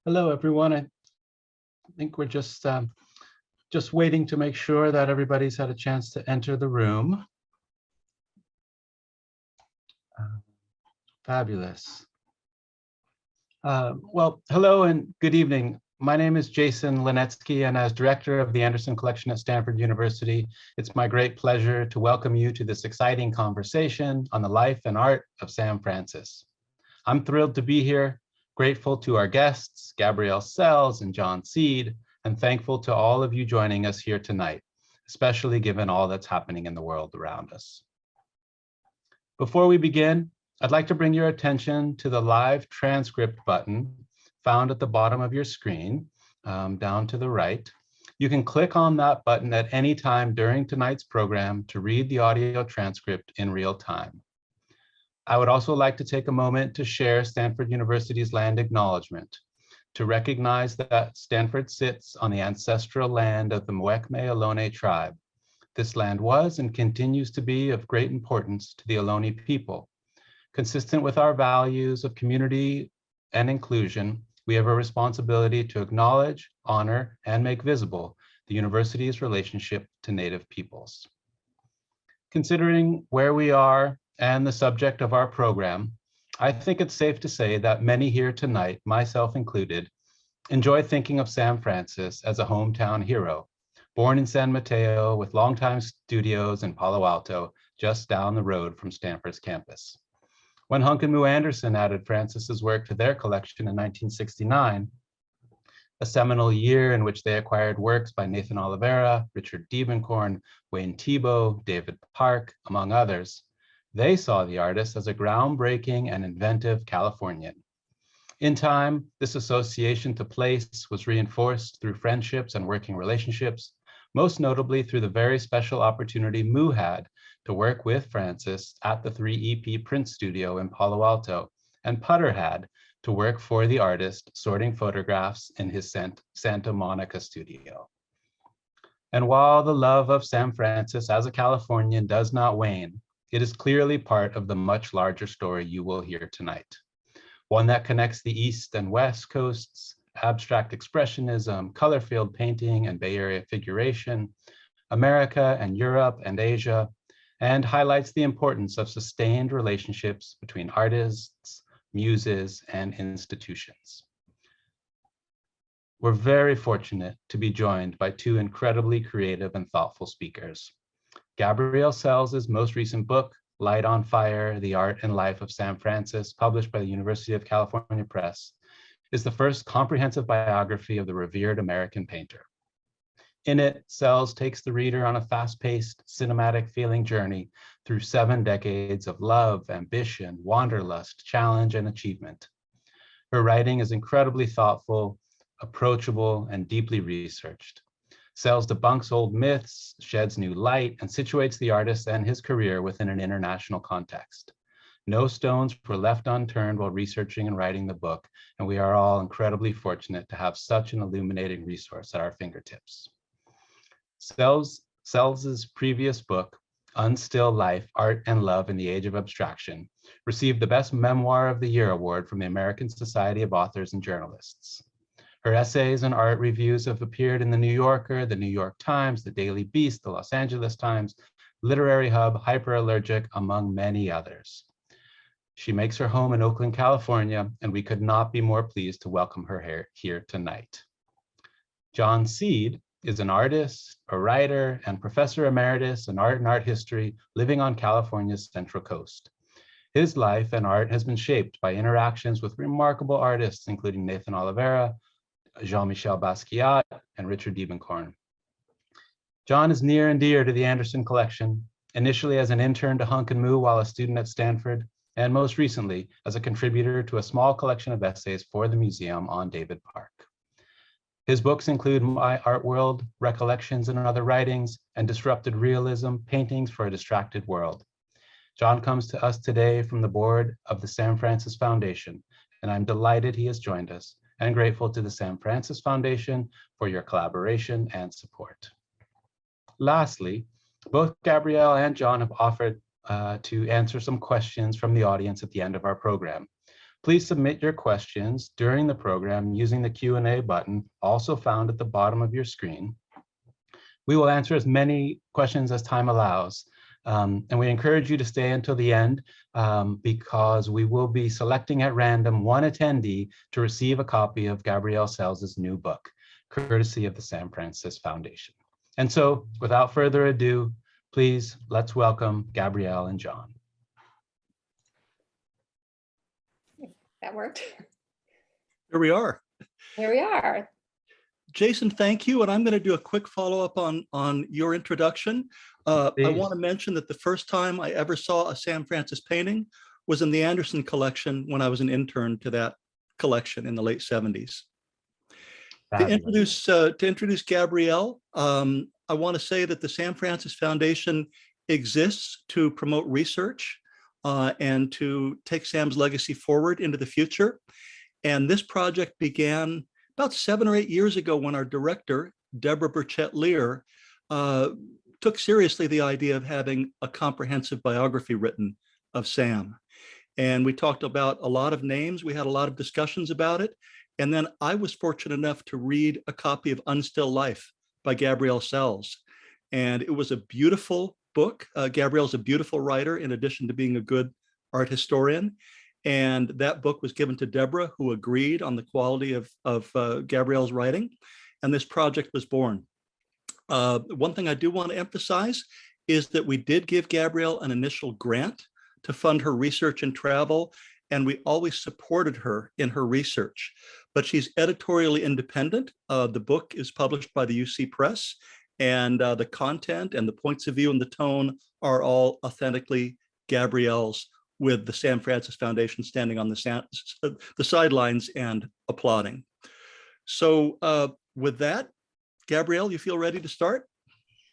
Hello, everyone. I think we're just waiting to make sure that everybody's had a chance to enter the room. Fabulous. Well, hello and good evening. My name is Jason Linetsky, and as director of the Anderson Collection at Stanford University, it's my great pleasure to welcome you to this exciting conversation on the life and art of Sam Francis. I'm thrilled to be here, grateful to our guests, Gabrielle Selz and Jon Seed, and thankful to all of you joining us here tonight, especially given all that's happening in the world around us. Before we begin, I'd like to bring your attention to the live transcript button found at the bottom of your screen, down to the right. You can click on that button at any time during tonight's program to read the audio transcript in real time. I would also like to take a moment to share Stanford University's land acknowledgement, to recognize that Stanford sits on the ancestral land of the Muwekme Ohlone tribe. This land was and continues to be of great importance to the Ohlone people. Consistent with our values of community and inclusion, we have a responsibility to acknowledge, honor, and make visible the university's relationship to Native peoples. Considering where we are and the subject of our program, I think it's safe to say that many here tonight, myself included, enjoy thinking of Sam Francis as a hometown hero, born in San Mateo with longtime studios in Palo Alto, just down the road from Stanford's campus. When Hunk and Moo Anderson added Francis's work to their collection in 1969, a seminal year in which they acquired works by Nathan Oliveira, Richard Diebenkorn, Wayne Thiebaud, David Park, among others, they saw the artist as a groundbreaking and inventive Californian. In time, this association to place was reinforced through friendships and working relationships, most notably through the very special opportunity Moo had to work with Francis at the 3EP print studio in Palo Alto, and Putter had to work for the artist sorting photographs in his Santa Monica studio. And while the love of Sam Francis as a Californian does not wane, it is clearly part of the much larger story you will hear tonight. One that connects the East and West coasts, abstract expressionism, color field painting and Bay Area figuration, America and Europe and Asia, and highlights the importance of sustained relationships between artists, muses, and institutions. We're very fortunate to be joined by two incredibly creative and thoughtful speakers. Gabrielle Selz' most recent book, Light on Fire, The Art and Life of Sam Francis, published by the University of California Press, is the first comprehensive biography of the revered American painter. In it, Selz takes the reader on a fast-paced, cinematic-feeling journey through 7 decades of love, ambition, wanderlust, challenge, and achievement. Her writing is incredibly thoughtful, approachable, and deeply researched. Selz debunks old myths, sheds new light, and situates the artist and his career within an international context. No stones were left unturned while researching and writing the book, and we are all incredibly fortunate to have such an illuminating resource at our fingertips. Selz's previous book, Unstill Life, Art and Love in the Age of Abstraction, received the Best Memoir of the Year award from the American Society of Authors and Journalists. Her essays and art reviews have appeared in The New Yorker, The New York Times, The Daily Beast, The Los Angeles Times, Literary Hub, Hyperallergic, among many others. She makes her home in Oakland, California, and we could not be more pleased to welcome her here tonight. Jon Seed is an artist, a writer, and professor emeritus in art and art history living on California's Central Coast. His life and art has been shaped by interactions with remarkable artists, including Nathan Oliveira, Jean-Michel Basquiat, and Richard Diebenkorn. Jon is near and dear to the Anderson Collection, initially as an intern to Hunk and Moo while a student at Stanford, and most recently as a contributor to a small collection of essays for the museum on David Park. His books include My Art World, Recollections and Other Writings, and Disrupted Realism, Paintings for a Distracted World. Jon comes to us today from the board of the Sam Francis Foundation, and I'm delighted he has joined us and grateful to the Sam Francis Foundation for your collaboration and support. Lastly, both Gabrielle and Jon have offered to answer some questions from the audience at the end of our program. Please submit your questions during the program using the Q&A button, also found at the bottom of your screen. We will answer as many questions as time allows. And we encourage you to stay until the end because we will be selecting at random one attendee to receive a copy of Gabrielle Selz's new book, courtesy of the San Francis Foundation. And so, without further ado, please let's welcome Gabrielle and Jon. That worked. Here we are. Here we are. Jason, thank you. And I'm going to do a quick follow-up on your introduction. I want to mention that the first time I ever saw a Sam Francis painting was in the Anderson collection when I was an intern to that collection in the late 70s. To introduce Gabrielle, I want to say that the Sam Francis Foundation exists to promote research and to take Sam's legacy forward into the future. And this project began about 7 or 8 years ago when our director, Deborah Burchett-Lear, took seriously the idea of having a comprehensive biography written of Sam. And we talked about a lot of names. We had a lot of discussions about it. And then I was fortunate enough to read a copy of Unstill Life by Gabrielle Selz. And it was a beautiful book. Gabrielle's a beautiful writer in addition to being a good art historian. And that book was given to Deborah, who agreed on the quality of Gabrielle's writing. And this project was born. One thing I do want to emphasize is that we did give Gabrielle an initial grant to fund her research and travel, and we always supported her in her research. But she's editorially independent. The book is published by the UC Press, and the content and the points of view and the tone are all authentically Gabrielle's, with the Sam Francis Foundation standing on the sidelines and applauding. So with that, Gabrielle, you feel ready to start?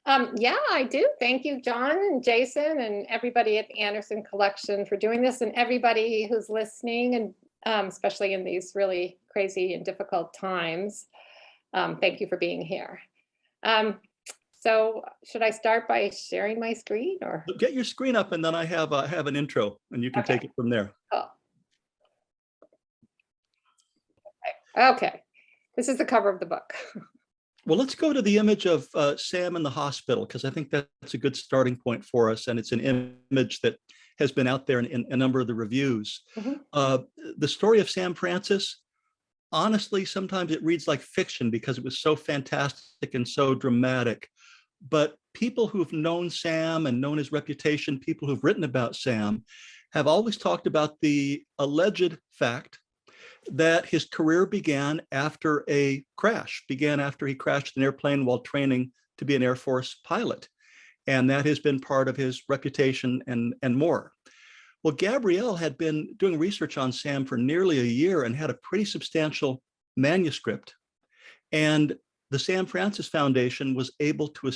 Yeah, I do. Thank you, Jon and Jason and everybody at the Anderson Collection for doing this, and everybody who's listening, and especially in these really crazy and difficult times. Thank you for being here. So should I start by sharing my screen, or? Get your screen up, and then I have an intro, and you can take it from there. Oh. Okay, this is the cover of the book. Well, let's go to the image of Sam in the hospital, because I think that's a good starting point for us. And it's an image that has been out there in a number of the reviews. Mm-hmm. The story of Sam Francis, honestly, sometimes it reads like fiction because it was so fantastic and so dramatic. But people who've known Sam and known his reputation, people who've written about Sam, have always talked about the alleged fact that his career began after a crash, after he crashed an airplane while training to be an Air Force pilot. And that has been part of his reputation and more. Well, Gabrielle had been doing research on Sam for nearly a year and had a pretty substantial manuscript. And the Sam Francis Foundation was able to,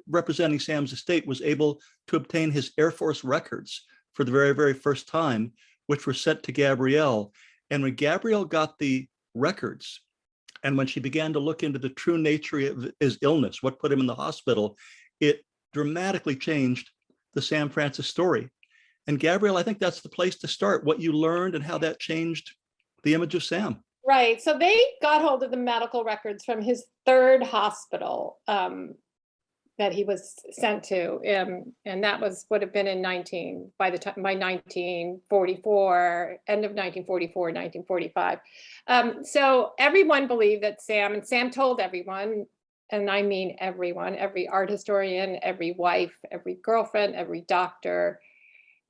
representing Sam's estate, was able to obtain his Air Force records for the very, very first time, which were sent to Gabrielle. And when Gabrielle got the records, and when she began to look into the true nature of his illness, what put him in the hospital, it dramatically changed the Sam Francis story. And Gabrielle, I think that's the place to start, what you learned and how that changed the image of Sam. Right. So they got hold of the medical records from his third hospital that he was sent to. And that would have been by 1944, end of 1944, 1945. So everyone believed that Sam, and Sam told everyone, and I mean everyone, every art historian, every wife, every girlfriend, every doctor,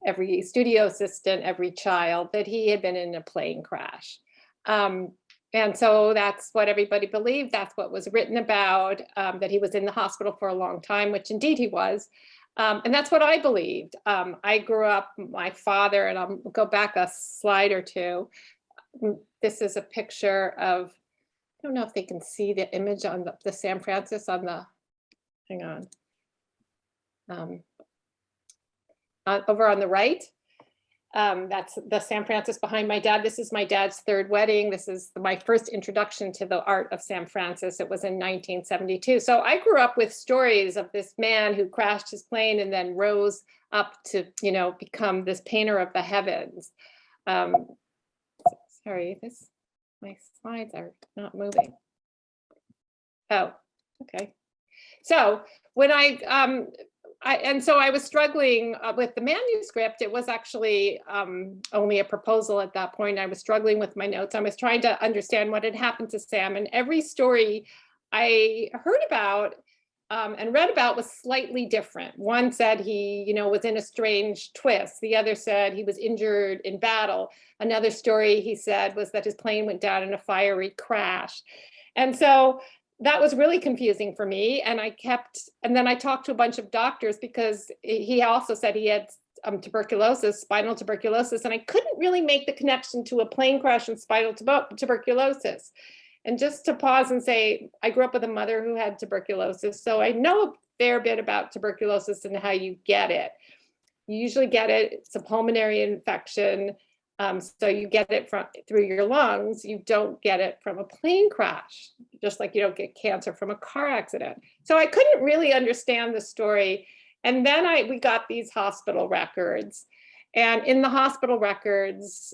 every studio assistant, every child, that he had been in a plane crash. And so that's what everybody believed. That's what was written about, that he was in the hospital for a long time, which indeed he was. And that's what I believed. I grew up, my father, and I'll go back a slide or two. This is a picture of, I don't know if they can see the image on the Sam Francis on the, hang on. Over on the right. That's the Sam Francis behind my dad. This is my dad's third wedding. This is my first introduction to the art of Sam Francis. It was in 1972. So I grew up with stories of this man who crashed his plane and then rose up to, become this painter of the heavens. Sorry, my slides are not moving. Oh, okay. So when I was struggling with the manuscript. It was actually only a proposal at that point. I was struggling with my notes. I was trying to understand what had happened to Sam, and every story I heard about and read about was slightly different. One said he, was in a strange twist. The other said he was injured in battle. Another story he said was that his plane went down in a fiery crash. And so that was really confusing for me. And then I talked to a bunch of doctors because he also said he had tuberculosis, spinal tuberculosis, and I couldn't really make the connection to a plane crash and spinal tuberculosis. And just to pause and say, I grew up with a mother who had tuberculosis, so I know a fair bit about tuberculosis and how you get it. You usually get it, it's a pulmonary infection, so you get it through your lungs. You don't get it from a plane crash, just like you don't get cancer from a car accident. So I couldn't really understand the story. And then we got these hospital records. And in the hospital records,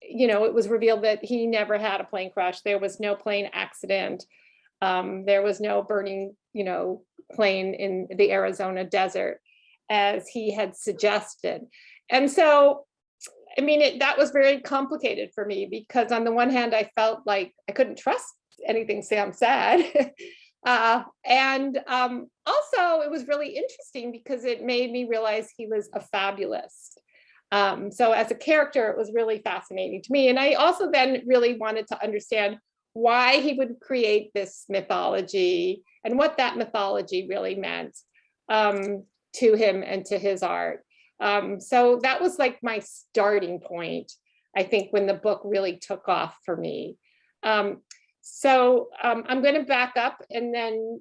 it was revealed that he never had a plane crash. There was no plane accident. There was no burning, plane in the Arizona desert, as he had suggested. And so, that was very complicated for me, because on the one hand, I felt like I couldn't trust anything Sam said. And also it was really interesting because it made me realize he was a fabulist. So as a character, it was really fascinating to me. And I also then really wanted to understand why he would create this mythology and what that mythology really meant to him and to his art. So that was like my starting point, I think, when the book really took off for me. So I'm going to back up and then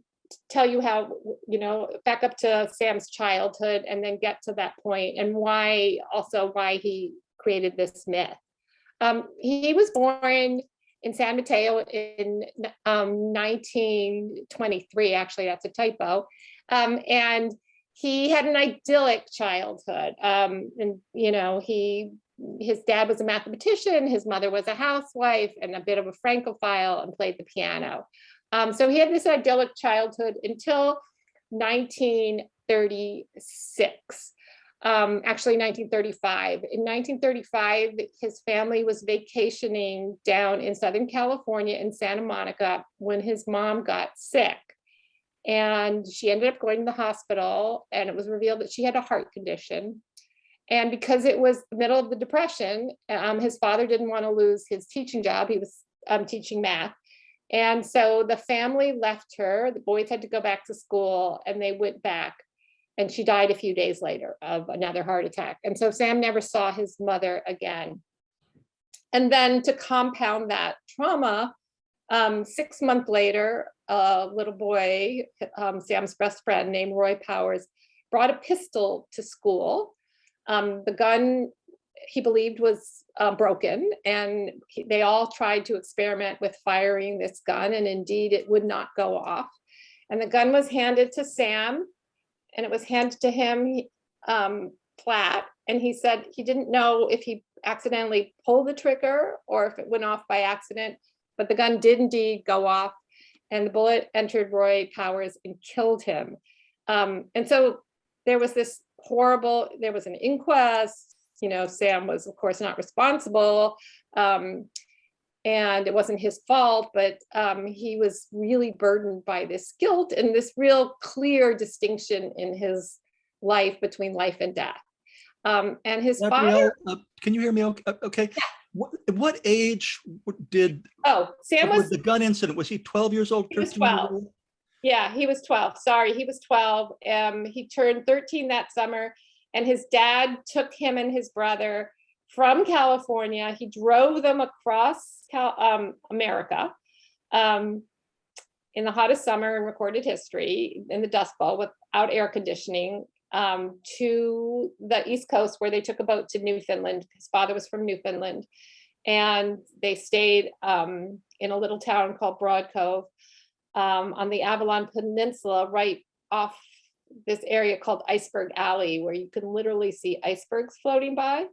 tell you how, back up to Sam's childhood and then get to that point and why he created this myth. He was born in San Mateo in 1923, actually, that's a typo. And he had an idyllic childhood. His dad was a mathematician, his mother was a housewife and a bit of a Francophile, and played the piano. So he had this idyllic childhood until 1936, actually 1935. In 1935, his family was vacationing down in Southern California in Santa Monica when his mom got sick. And she ended up going to the hospital, and it was revealed that she had a heart condition. And because it was the middle of the Depression, his father didn't want to lose his teaching job. He was teaching math. And so the family left her. The boys had to go back to school, and they went back. And she died a few days later of another heart attack. And so Sam never saw his mother again. And then to compound that trauma, 6 months later, a little boy, Sam's best friend named Roy Powers, brought a pistol to school. The gun, he believed, was broken, and they all tried to experiment with firing this gun, and indeed it would not go off. And the gun was handed to Sam, and it was handed to him flat, and he said he didn't know if he accidentally pulled the trigger or if it went off by accident, but the gun did indeed go off, and the bullet entered Roy Powers and killed him. And so there was an inquest. Sam was, of course, not responsible, and it wasn't his fault, but he was really burdened by this guilt and this real clear distinction in his life between life and death. And his Gabrielle, father. Can you hear me? Okay. Yeah. What age did Sam was the gun incident? Was he 12 years old? He was 12. Yeah, he was 12. Sorry, he was 12. He turned 13 that summer, and his dad took him and his brother from California. He drove them across America in the hottest summer in recorded history, in the Dust Bowl, without air conditioning, to the East Coast, where they took a boat to Newfoundland. His father was from Newfoundland, and they stayed in a little town called Broad Cove on the Avalon Peninsula, right off this area called Iceberg Alley, where you can literally see icebergs floating by.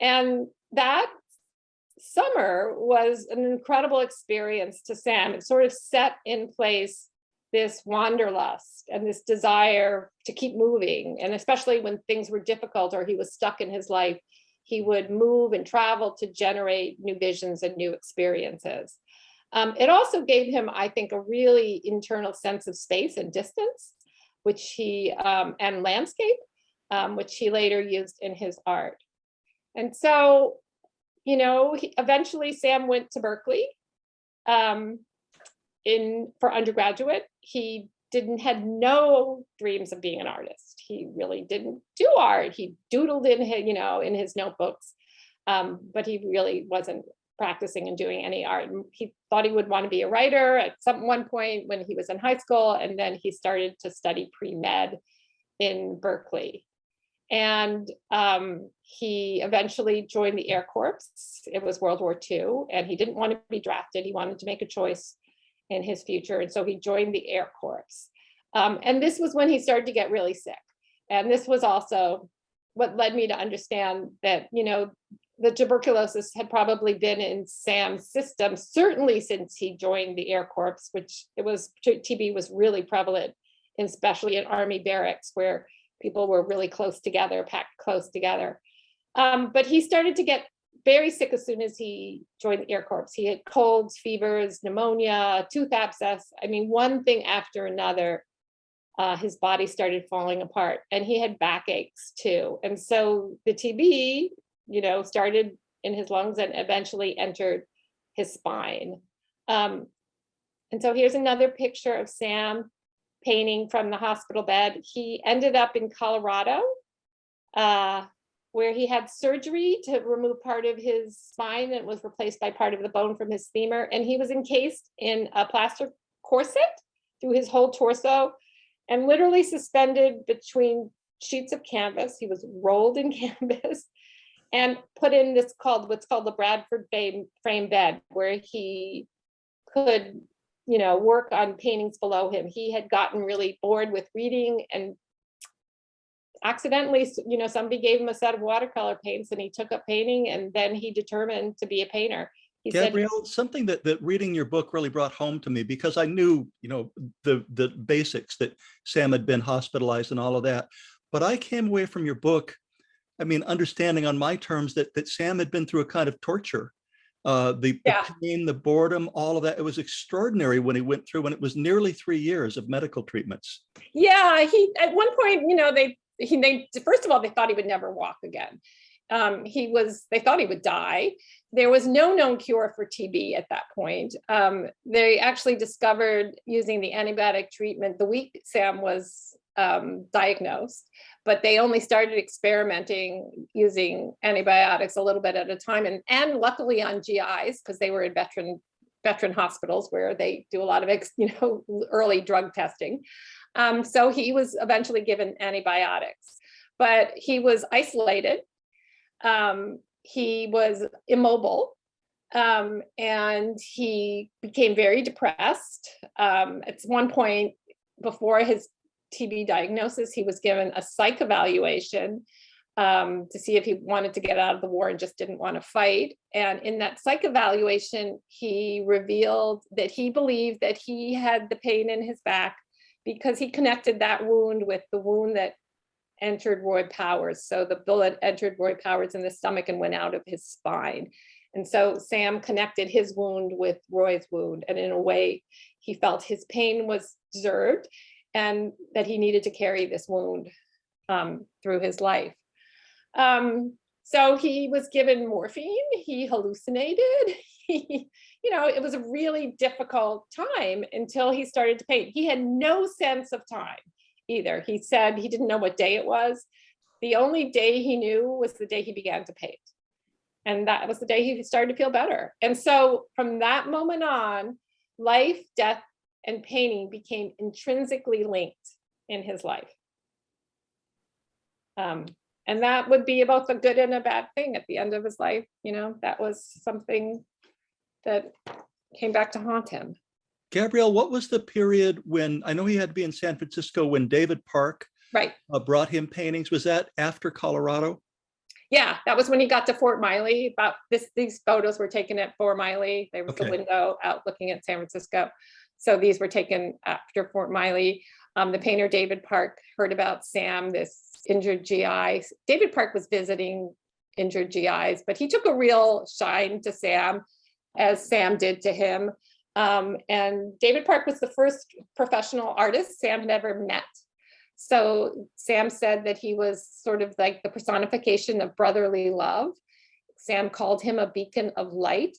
And that summer was an incredible experience to Sam. It sort of set in place this wanderlust and this desire to keep moving. And especially when things were difficult or he was stuck in his life, he would move and travel to generate new visions and new experiences. It also gave him, I think, a really internal sense of space and distance, which he, and landscape, which he later used in his art. And so, you know, eventually Sam went to Berkeley for undergraduate. He had no dreams of being an artist. He really didn't do art. He doodled in his, you know, in his notebooks, but he really wasn't practicing and doing any art. He thought he would want to be a writer at one point when he was in high school, and then he started to study pre-med in Berkeley. And he eventually joined the Air Corps. It was World War II, and he didn't want to be drafted. He wanted to make a choice in his future, and so he joined the Air Corps. And this was when he started to get really sick. And this was also what led me to understand that, you know, the tuberculosis had probably been in Sam's system, certainly since he joined the Air Corps, which TB was really prevalent, especially in Army barracks where people were really close together, packed close together. But he started to get very sick as soon as he joined the Air Corps. He had colds, fevers, pneumonia, tooth abscess. I mean, one thing after another, his body started falling apart, and he had backaches too. And so the TB, you know, started in his lungs and eventually entered his spine. And so here's another picture of Sam painting from the hospital bed. He ended up in Colorado, where he had surgery to remove part of his spine that was replaced by part of the bone from his femur. And he was encased in a plaster corset through his whole torso and literally suspended between sheets of canvas. He was rolled in canvas and put in what's called the Bradford frame bed, where he could, you know, work on paintings below him. He had gotten really bored with reading, and accidentally, you know, somebody gave him a set of watercolor paints and he took up painting, and then he determined to be a painter. Gabrielle, something that reading your book really brought home to me, because I knew, you know, the basics, that Sam had been hospitalized and all of that, but I came away from your book, I mean, understanding on my terms that Sam had been through a kind of torture. The pain, the boredom, all of that. It was extraordinary when he went through, when it was nearly 3 years of medical treatments. Yeah, he at one point, you know, they first of all, they thought he would never walk again. They thought he would die. There was no known cure for TB at that point. They actually discovered, using the antibiotic treatment, the week Sam was diagnosed, but they only started experimenting using antibiotics a little bit at a time, and luckily on GIs, because they were in veteran hospitals where they do a lot of early drug testing. So he was eventually given antibiotics, but he was isolated. He was immobile, and he became very depressed. At one point before his TB diagnosis, he was given a psych evaluation to see if he wanted to get out of the war and just didn't want to fight. And in that psych evaluation, he revealed that he believed that he had the pain in his back because he connected that wound with the wound that entered Roy Powers. So the bullet entered Roy Powers in the stomach and went out of his spine. And so Sam connected his wound with Roy's wound. And in a way, he felt his pain was deserved and that he needed to carry this wound through his life. So he was given morphine, he hallucinated, it was a really difficult time until he started to paint. He had no sense of time either. He said he didn't know what day it was. The only day he knew was the day he began to paint. And that was the day he started to feel better. And so from that moment on, life, death, and painting became intrinsically linked in his life. And that would be both a good and a bad thing at the end of his life. That was something that came back to haunt him. Gabrielle, what was the period when, I know he had to be in San Francisco when David Park brought him paintings? Was that after Colorado? Yeah, that was when he got to Fort Miley. These photos were taken at Fort Miley. There was the window out looking at San Francisco. So these were taken after Fort Miley. The painter David Park heard about Sam, this injured GI. David Park was visiting injured GIs, but he took a real shine to Sam, as Sam did to him. And David Park was the first professional artist Sam had ever met. So Sam said that he was sort of like the personification of brotherly love. Sam called him a beacon of light.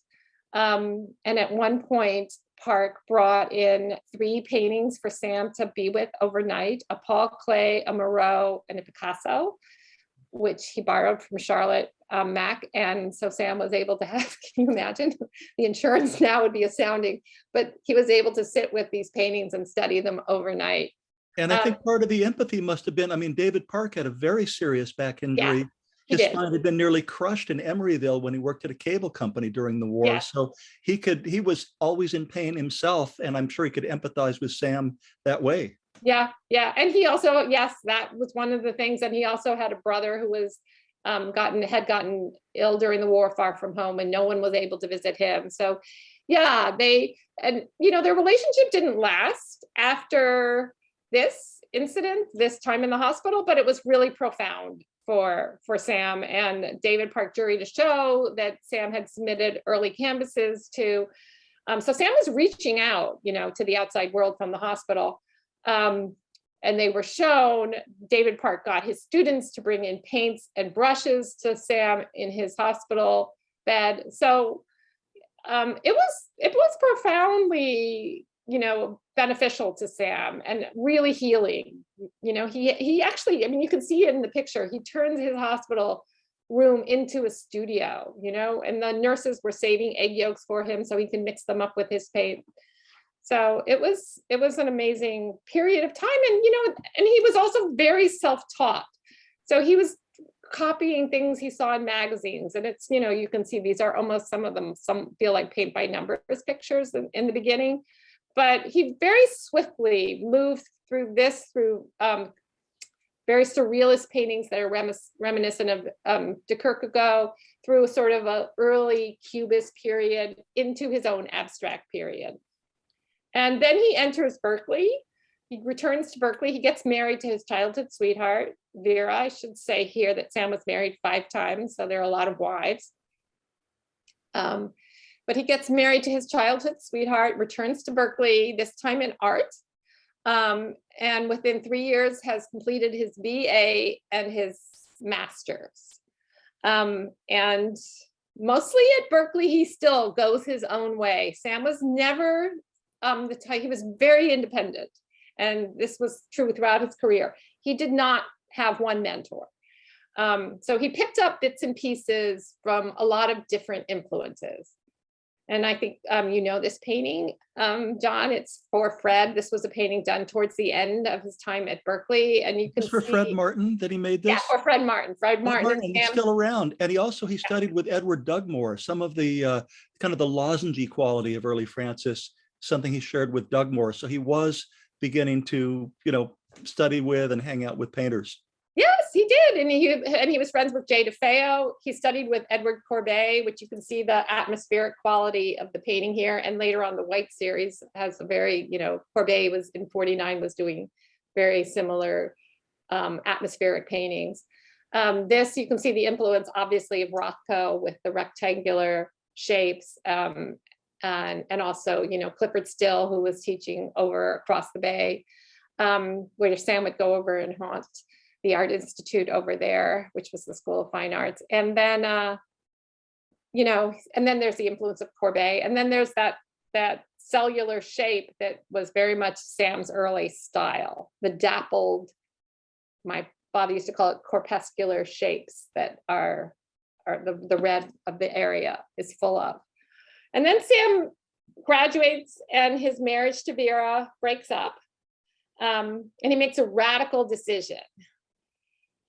And at one point, Park brought in 3 paintings for Sam to be with overnight: a Paul Klee, a Moreau, and a Picasso, which he borrowed from Charlotte Mack. And so Sam was able to have, can you imagine? The insurance now would be astounding, but he was able to sit with these paintings and study them overnight. And I think part of the empathy must have been, I mean, David Park had a very serious back injury. Yeah, his spine had been nearly crushed in Emeryville when he worked at a cable company during the war. Yeah. So he was always in pain himself. And I'm sure he could empathize with Sam that way. Yeah. And he also, yes, that was one of the things. And he also had a brother who was had gotten ill during the war, far from home, and no one was able to visit him. So yeah, their relationship didn't last after this incident, this time in the hospital, but it was really profound for Sam. And David Park jury to show that Sam had submitted early canvases to, so Sam was reaching out, to the outside world from the hospital. And they were shown. David Park got his students to bring in paints and brushes to Sam in his hospital bed. So it was profoundly, beneficial to Sam and really healing. He actually, I mean, you can see it in the picture. He turns his hospital room into a studio, and the nurses were saving egg yolks for him so he can mix them up with his paint. So it was an amazing period of time. And, and he was also very self-taught. So he was copying things he saw in magazines. And it's, you can see these are almost, some of them, some feel like paint by numbers pictures in the beginning. But he very swiftly moved through very surrealist paintings that are reminiscent of de Kierkegaard, through sort of an early Cubist period into his own abstract period. And then he enters Berkeley. He returns to Berkeley. He gets married to his childhood sweetheart, Vera. I should say here that Sam was married 5 times, so there are a lot of wives. But he gets married to his childhood sweetheart, returns to Berkeley, this time in art, and within 3 years has completed his BA and his master's. And mostly at Berkeley, he still goes his own way. Sam was never he was very independent, and this was true throughout his career. He did not have one mentor. So he picked up bits and pieces from a lot of different influences. And I think this painting, John, it's for Fred. This was a painting done towards the end of his time at Berkeley. And you can see— for Fred Martin that he made this? Yeah, for Fred Martin. Fred Martin is still around. And he studied with Edward Dugmore, some of the kind of the lozengey quality of early Francis, something he shared with Dugmore. So he was beginning to, study with and hang out with painters. Yes, he did. And he was friends with J. DeFeo. He studied with Edward Courbet, which you can see the atmospheric quality of the painting here. And later on, the White series has a very, Courbet was in 49, was doing very similar atmospheric paintings. This, you can see the influence, obviously, of Rothko with the rectangular shapes. And also, Clifford Still, who was teaching over across the bay, where Sam would go over and haunt the Art Institute over there, which was the School of Fine Arts. And then, and then there's the influence of Courbet. And then there's that cellular shape that was very much Sam's early style, the dappled, my father used to call it corpuscular shapes that are the red of the area is full of. And then Sam graduates and his marriage to Vera breaks up. And he makes a radical decision.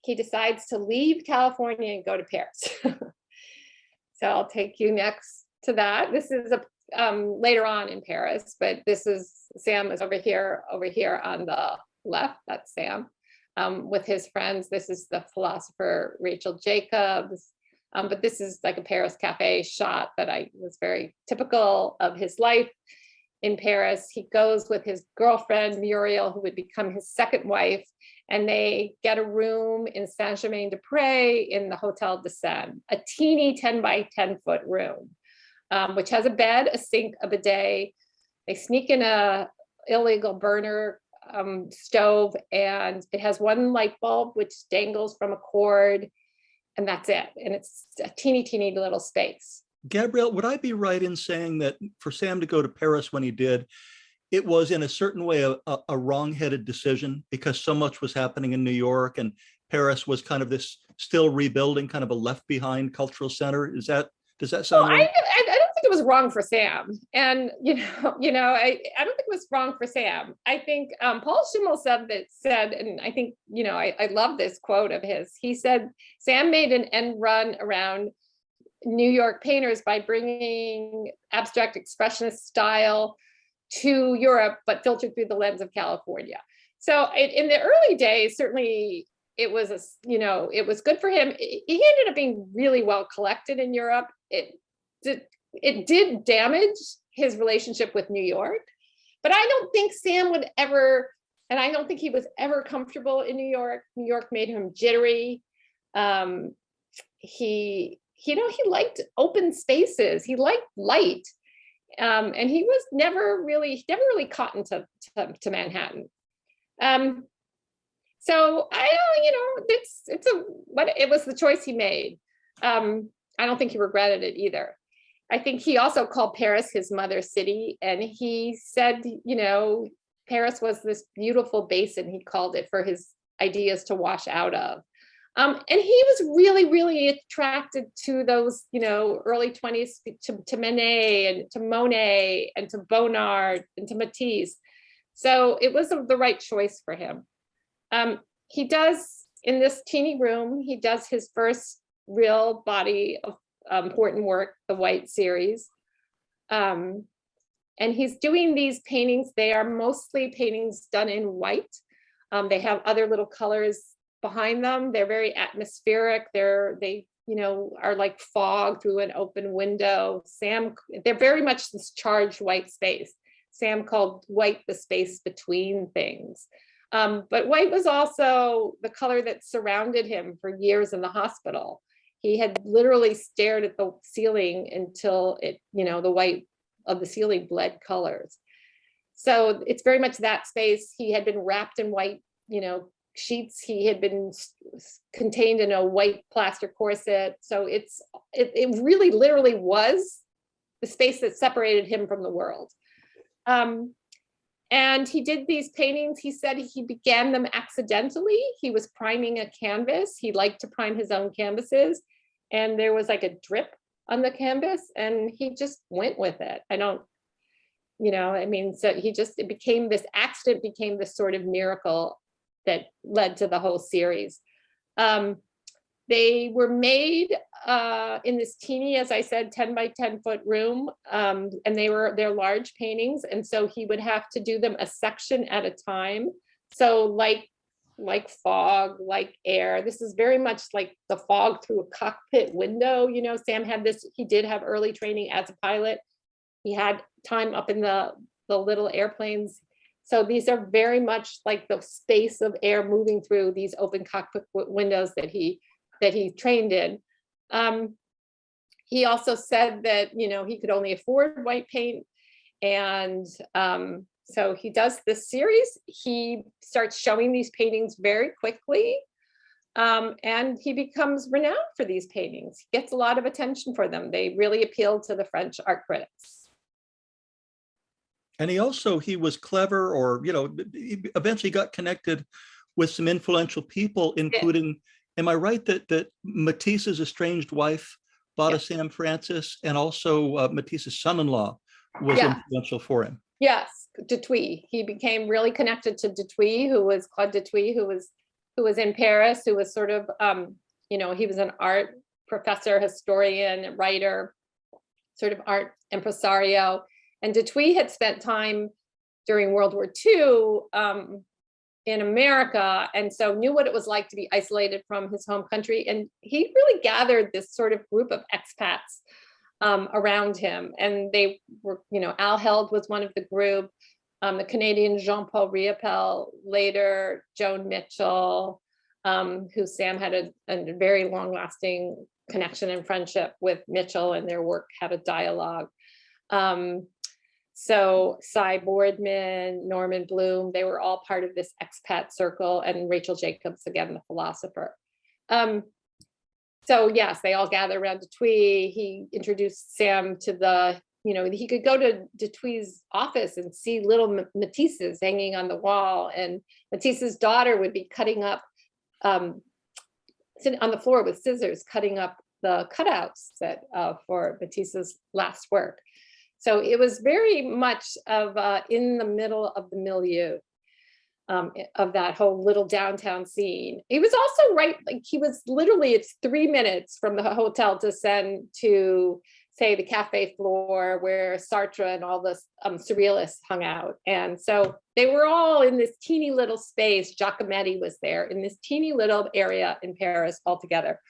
He decides to leave California and go to Paris. So I'll take you next to that. This is later on in Paris, but this is Sam is over here on the left. That's Sam. with his friends. This is the philosopher Rachel Jacobs. But this is like a Paris cafe shot that was very typical of his life in Paris. He goes with his girlfriend, Muriel, who would become his second wife, and they get a room in Saint-Germain-des-Prés in the Hotel de Seine, a teeny 10 by 10 foot room, which has a bed, a sink, a bidet. They sneak in a illegal burner stove, and it has one light bulb which dangles from a cord, and that's it. And it's a teeny, teeny little space. Gabrielle, would I be right in saying that for Sam to go to Paris when he did, it was in a certain way a wrong-headed decision because so much was happening in New York and Paris was kind of this still rebuilding, kind of a left behind cultural center? Does that sound right? I don't think it was wrong for Sam. And, I don't think it was wrong for Sam. I think Paul Schimmel said, and I think, I love this quote of his. He said, Sam made an end run around New York painters by bringing abstract expressionist style to Europe, but filtered through the lens of California. So in the early days, certainly it was, it was good for him. He ended up being really well collected in Europe. It did damage his relationship with New York, but I don't think Sam would ever, and I don't think he was ever comfortable in New York. New York made him jittery. He liked open spaces. He liked light. And he was never really caught into Manhattan. So it was the choice he made. I don't think he regretted it either. I think he also called Paris his mother city, and he said, Paris was this beautiful basin, he called it, for his ideas to wash out of. And he was really, really attracted to those, early 20s, to Manet and to Monet and to Bonnard and to Matisse. So it was the right choice for him. He does, in this teeny room, he does his first real body of important work, the White series. And he's doing these paintings. They are mostly paintings done in white. They have other little colors behind them. They're very atmospheric. They are like fog through an open window. They're very much this charged white space. Sam called white the space between things. But white was also the color that surrounded him for years in the hospital. He had literally stared at the ceiling until the white of the ceiling bled colors. So it's very much that space. He had been wrapped in white, sheets. He had been contained in a white plaster corset. So it really literally was the space that separated him from the world. And he did these paintings. He said he began them accidentally. He was priming a canvas. He liked to prime his own canvases. And there was like a drip on the canvas and he just went with it. So it became this accident, became this sort of miracle that led to the whole series. They were made in this teeny, as I said, 10 by 10 foot room, and they're large paintings, and so he would have to do them a section at a time. So like fog, like air. This is very much like the fog through a cockpit window. Sam had this. He did have early training as a pilot. He had time up in the little airplanes. So these are very much like the space of air moving through these open cockpit windows that he trained in. He also said that, he could only afford white paint. And so he does this series. He starts showing these paintings very quickly. And he becomes renowned for these paintings. He gets a lot of attention for them. They really appealed to the French art critics. And he was clever, or, he eventually got connected with some influential people, including, am I right that Matisse's estranged wife bought a Sam Francis, and also Matisse's son-in-law was influential for him? Yes, Dutuy. He became really connected to Dutuy, Claude Dutuy, who was in Paris, who was sort of, he was an art professor, historian, writer, sort of art impresario. And Dutuy had spent time during World War II in America, and so knew what it was like to be isolated from his home country. And he really gathered this sort of group of expats around him. And they were, Al Held was one of the group, the Canadian Jean-Paul Riopel, later Joan Mitchell, who Sam had a very long-lasting connection and friendship with Mitchell, and their work had a dialogue. So Cy Boardman, Norman Bloom, they were all part of this expat circle, and Rachel Jacobs, again, the philosopher. So yes, they all gathered around Dupuy. He introduced Sam to he could go to Dutuy's office and see little Matisses hanging on the wall, and Matisse's daughter would be cutting up, sitting on the floor with scissors, cutting up the cutouts for Matisse's last work. So it was very much of in the middle of the milieu of that whole little downtown scene. He was also he was literally, it's 3 minutes from the Hotel de Seine to, say, the Café Flore, where Sartre and all the surrealists hung out. And so they were all in this teeny little space. Giacometti was there in this teeny little area in Paris all together.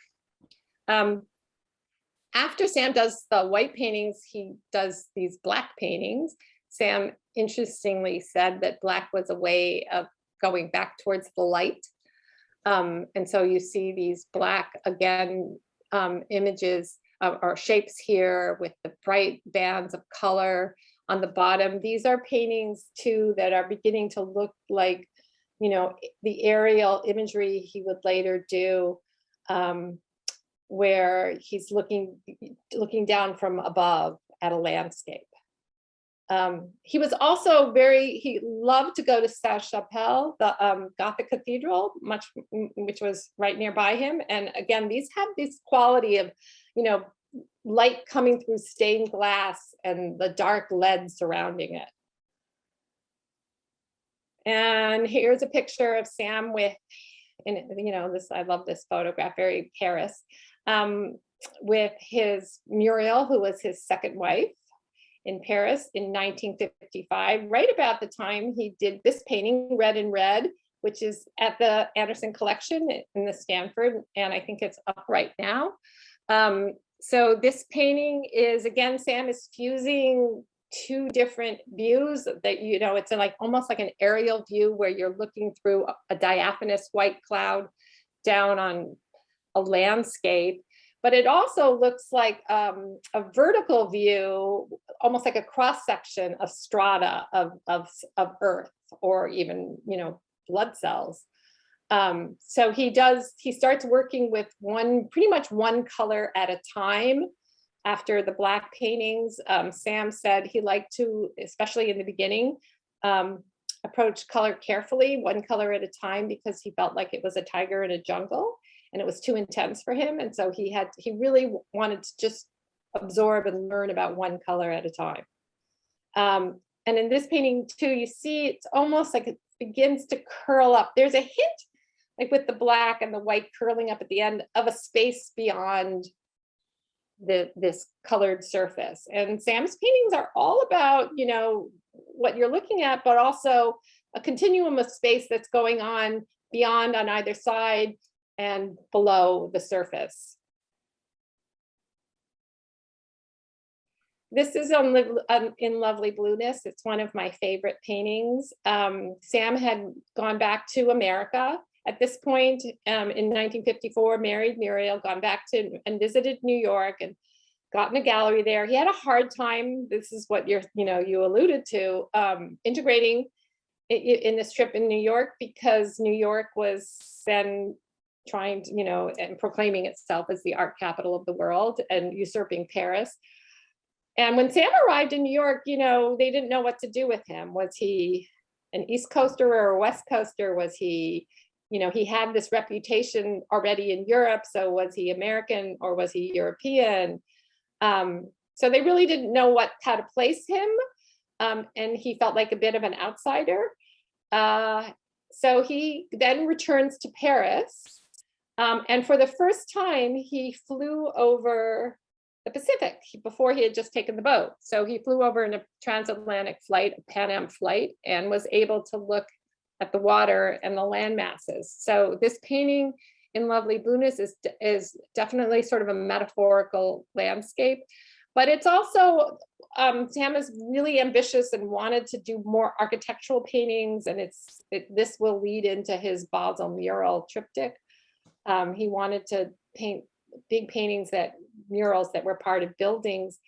After Sam does the white paintings, he does these black paintings. Sam interestingly said that black was a way of going back towards the light. And so you see these black, again, images or shapes here with the bright bands of color on the bottom. These are paintings too that are beginning to look like, the aerial imagery he would later do, where he's looking down from above at a landscape. He was also he loved to go to Sainte-Chapelle, the Gothic cathedral, which was right nearby him. And again, these have this quality of, light coming through stained glass and the dark lead surrounding it. And here's a picture of Sam I love this photograph, very Paris, with his Muriel, who was his second wife, in Paris in 1955, right about the time he did this painting, Red and Red, which is at the Anderson collection in the Stanford, and I think it's up right now. So this painting is, again, Sam is fusing two different views that, it's almost like an aerial view where you're looking through a diaphanous white cloud down on a landscape. But it also looks like a vertical view, almost like a cross section of strata of earth, or even, blood cells. So he starts working with pretty much one color at a time. After the black paintings, Sam said he liked to, especially in the beginning, approach color carefully, one color at a time, because he felt like it was a tiger in a jungle and it was too intense for him. And so he really wanted to just absorb and learn about one color at a time. And in this painting too, you see it's almost like it begins to curl up. There's a hint, like with the black and the white curling up at the end, of a space beyond this colored surface. And Sam's paintings are all about, what you're looking at, but also a continuum of space that's going on beyond, on either side, and below the surface. This is in Lovely Blueness. It's one of my favorite paintings. Sam had gone back to America at this point in 1954, married Muriel, gone back and visited New York and got in a gallery there. He had a hard time. This is what you alluded to, integrating in this trip in New York, because New York was then trying to, and proclaiming itself as the art capital of the world and usurping Paris. And when Sam arrived in New York, they didn't know what to do with him. Was he an East Coaster or a West Coaster? Was he, he had this reputation already in Europe. So was he American or was he European? So they really didn't know how to place him. And he felt like a bit of an outsider. So he then returns to Paris. And for the first time, he flew over the Pacific before he had just taken the boat. So he flew over in a transatlantic flight, a Pan Am flight, and was able to look at the water and the land masses. So this painting in Lovely Blueness is definitely sort of a metaphorical landscape, but it's also, Sam is really ambitious and wanted to do more architectural paintings, and this will lead into his Basel mural triptych. He wanted to paint big paintings, murals that were part of buildings,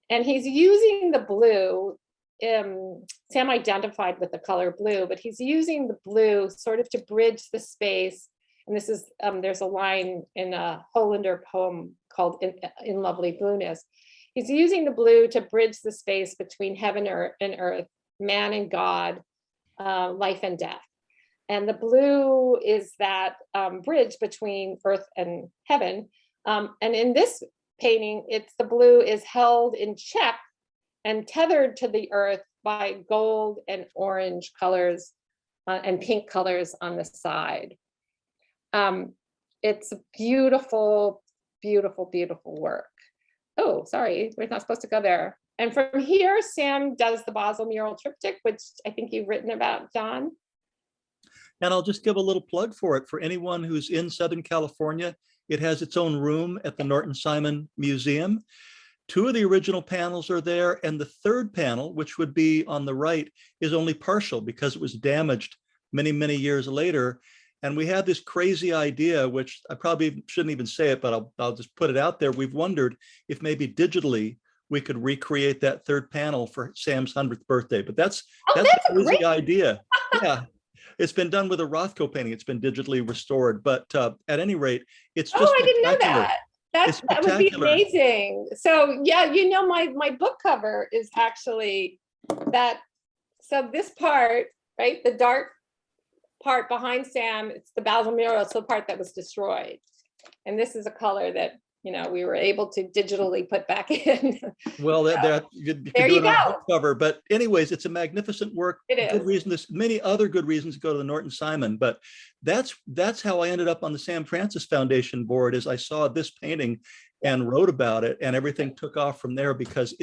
and he's using the blue. Sam identified with the color blue, but he's using the blue sort of to bridge the space. And this is, there's a line in a Hollander poem called In Lovely Blueness. He's using the blue to bridge the space between heaven and earth, man and God, life and death. And the blue is that bridge between earth and heaven. And in this painting, the blue is held in check and tethered to the earth by gold and orange colors and pink colors on the side. It's a beautiful, beautiful, beautiful work. Oh, sorry, we're not supposed to go there. And from here, Sam does the Basel mural triptych, which I think you've written about, Jon. And I'll just give a little plug for it for anyone who's in Southern California. It has its own room at the Norton Simon Museum. 2 of the original panels are there, and the 3rd panel, which would be on the right, is only partial because it was damaged many, many years later. And we had this crazy idea, which I probably shouldn't even say it, but I'll just put it out there. We've wondered if maybe digitally we could recreate that 3rd panel for Sam's 100th birthday. But that's a crazy idea. Yeah. It's been done with a Rothko painting. It's been digitally restored. But at any rate, it's just I didn't know that. That would be amazing. So yeah, my book cover is actually that. So this part, right, the dark part behind Sam, it's the Basel mural, it's the part that was destroyed. And this is a color that, we were able to digitally put back in. Well, there you go. Cover. But anyways, it's a magnificent work. It is. Good reason. There's many other good reasons to go to the Norton Simon, but that's how I ended up on the Sam Francis Foundation board. Is I saw this painting and wrote about it, and everything took off from there because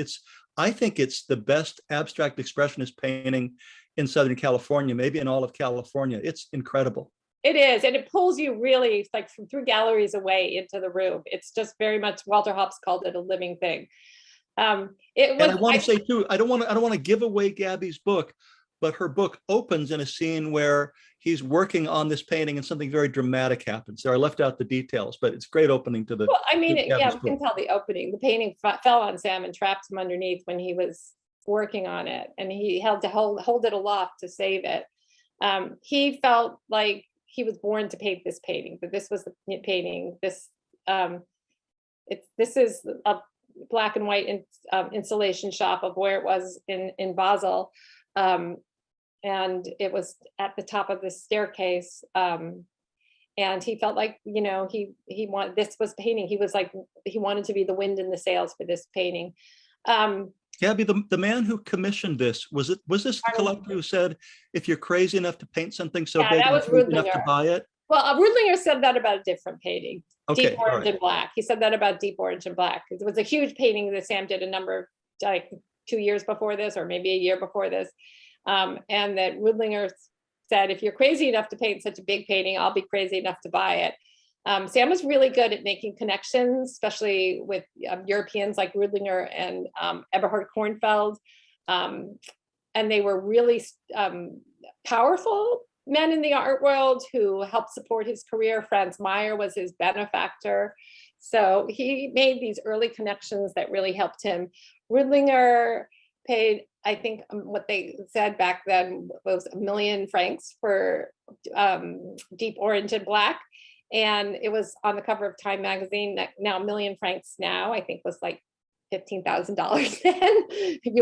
I think it's the best abstract expressionist painting in Southern California, maybe in all of California. It's incredible. It is, and it pulls you really like from through galleries away into the room. It's just very much, Walter Hopps called it a living thing. And I want to say too, I don't want to give away Gabby's book, but her book opens in a scene where he's working on this painting and something very dramatic happens. There, I left out the details, but it's a great opening to the. Well, I mean, yeah, we can tell the opening. The painting fell on Sam and trapped him underneath when he was working on it, and he had to hold it aloft to save it. He felt like he was born to paint this painting, but this was the painting. This is a black and white installation shop of where it was in Basel, and it was at the top of this staircase. And he felt like he wanted, this was painting. He was like, he wanted to be the wind in the sails for this painting. Gabby, the man who commissioned this, was this the collector who said, if you're crazy enough to paint something so big, you're crazy enough to buy it? Well, Rudlinger said that about a different painting, okay, Deep Orange and Black. He said that about Deep Orange and Black. It was a huge painting that Sam did a number of, like 2 years before this, or maybe a year before this. And that Rudlinger said, if you're crazy enough to paint such a big painting, I'll be crazy enough to buy it. Sam was really good at making connections, especially with Europeans like Rudlinger and Eberhard Kornfeld. And they were really powerful men in the art world who helped support his career. Franz Meyer was his benefactor. So he made these early connections that really helped him. Rudlinger paid, I think what they said back then was 1 million francs for Deep Orange and Black. And it was on the cover of Time magazine. That now 1 million francs now, I think, was like $15,000 then,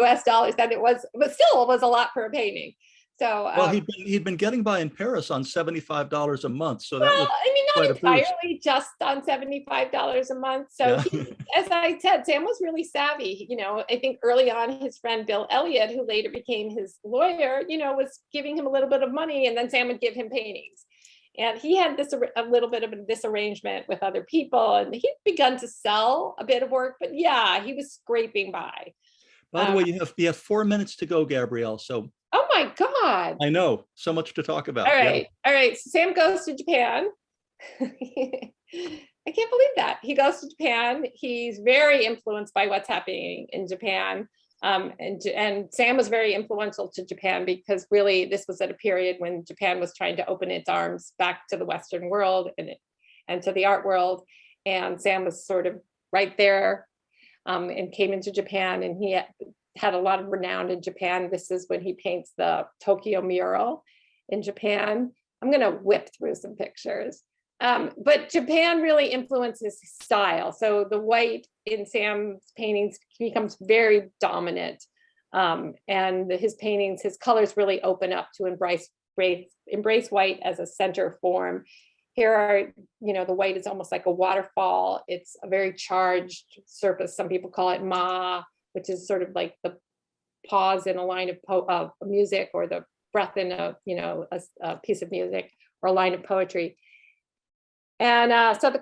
US dollars. Then it was, but still it was a lot for a painting. So well, he'd been getting by in Paris on $75 a month. So that was not entirely just on $75 a month. So he, as I said, Sam was really savvy. I think early on his friend Bill Elliott, who later became his lawyer, was giving him a little bit of money, and then Sam would give him paintings. And he had a little bit of this arrangement with other people, and he'd begun to sell a bit of work, but yeah, he was scraping by. By the way, you have 4 minutes to go, Gabrielle. So Oh my God. I know, so much to talk about. All Yeah. right. All right. So Sam goes to Japan. I can't believe that. He goes to Japan. He's very influenced by what's happening in Japan. And Sam was very influential to Japan because really this was at a period when Japan was trying to open its arms back to the Western world and to the art world. And Sam was sort of right there and came into Japan, and he had a lot of renown in Japan. This is when he paints the Tokyo mural in Japan. I'm going to whip through some pictures. But Japan really influences his style. So the white in Sam's paintings becomes very dominant. And his paintings, his colors really open up to embrace white as a center form. Here are, the white is almost like a waterfall. It's a very charged surface. Some people call it ma, which is sort of like the pause in a line of music, or the breath in a piece of music, or a line of poetry. And so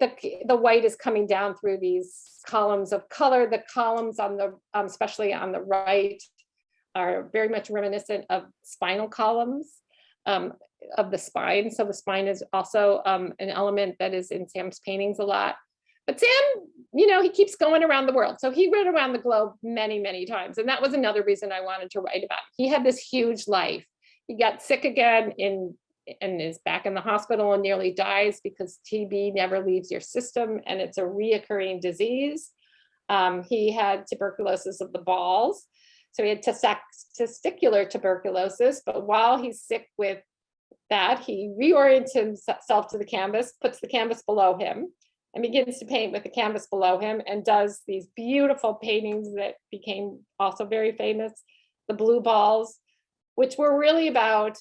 the white is coming down through these columns of color. The columns on the, especially on the right, are very much reminiscent of spinal columns of the spine. So the spine is also an element that is in Sam's paintings a lot. But Sam, he keeps going around the world. So he went around the globe many, many times. And that was another reason I wanted to write about it. He had this huge life. He got sick again and is back in the hospital and nearly dies because TB never leaves your system and it's a reoccurring disease. He had tuberculosis of the balls. So he had testicular tuberculosis, but while he's sick with that, he reorients himself to the canvas, puts the canvas below him, and begins to paint with the canvas below him, and does these beautiful paintings that became also very famous, the blue balls, which were really about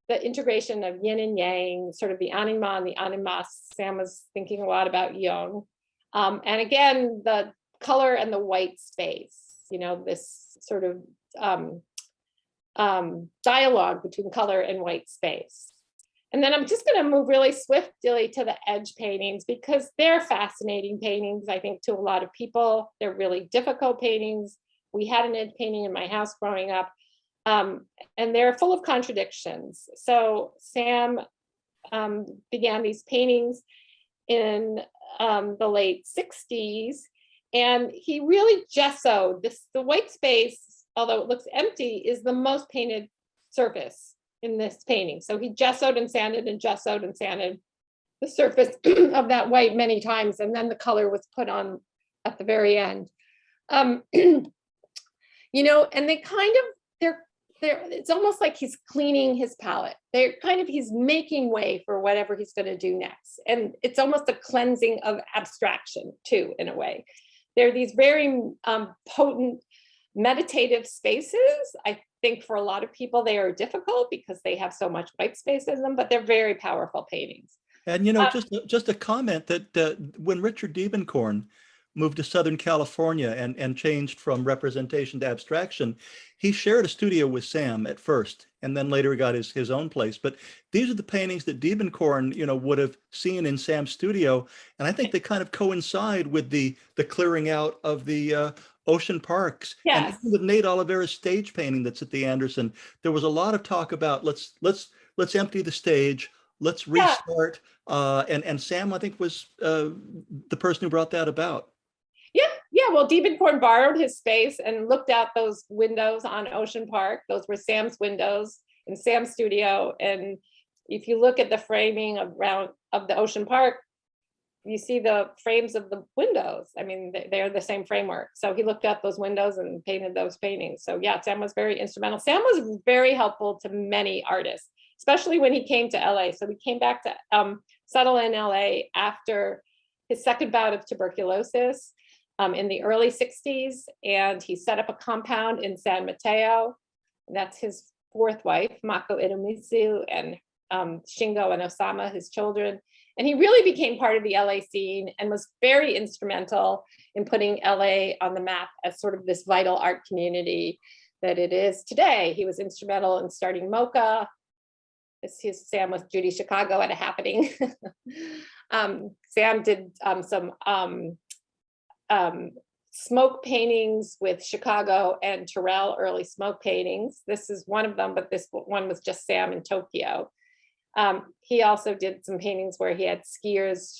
the integration of yin and yang, sort of the anima and the animas. Sam was thinking a lot about Jung. And again, the color and the white space, this sort of dialogue between color and white space. And then I'm just going to move really swiftly to the edge paintings because they're fascinating paintings, I think, to a lot of people. They're really difficult paintings. We had an edge painting in my house growing up. And they're full of contradictions. So Sam began these paintings in the late 60s, and he really gessoed this. The white space, although it looks empty, is the most painted surface in this painting. So he gessoed and sanded and gessoed and sanded the surface of that white many times, and then the color was put on at the very end. And they kind of, it's almost like he's cleaning his palette. He's making way for whatever he's going to do next. And it's almost a cleansing of abstraction too, in a way. There are these very potent meditative spaces. I think for a lot of people, they are difficult because they have so much white space in them, but they're very powerful paintings. And, just a comment that when Richard Diebenkorn moved to Southern California and changed from representation to abstraction, he shared a studio with Sam at first, and then later got his own place. But these are the paintings that Diebenkorn, would have seen in Sam's studio. And I think they kind of coincide with the clearing out of the ocean parks. Yes. And with Nate Oliveira's stage painting that's at the Anderson, there was a lot of talk about let's empty the stage, let's restart. And Sam, I think, was the person who brought that about. Yeah. Well, Diebenkorn borrowed his space and looked out those windows on Ocean Park. Those were Sam's windows in Sam's studio. And if you look at the framing of the Ocean Park, you see the frames of the windows. I mean, they're the same framework. So he looked out those windows and painted those paintings. So yeah, Sam was very instrumental. Sam was very helpful to many artists, especially when he came to LA. So we came back to settle in LA after his second bout of tuberculosis. In the early 60s, and he set up a compound in San Mateo. That's his fourth wife, Mako Idomitsu, and Shingo and Osama, his children. And he really became part of the LA scene and was very instrumental in putting LA on the map as sort of this vital art community that it is today. He was instrumental in starting MoCA. Sam with Judy Chicago at a happening. Sam did some smoke paintings with Chicago and Terrell early smoke paintings. This is one of them, but this one was just Sam in Tokyo. He also did some paintings where he had skiers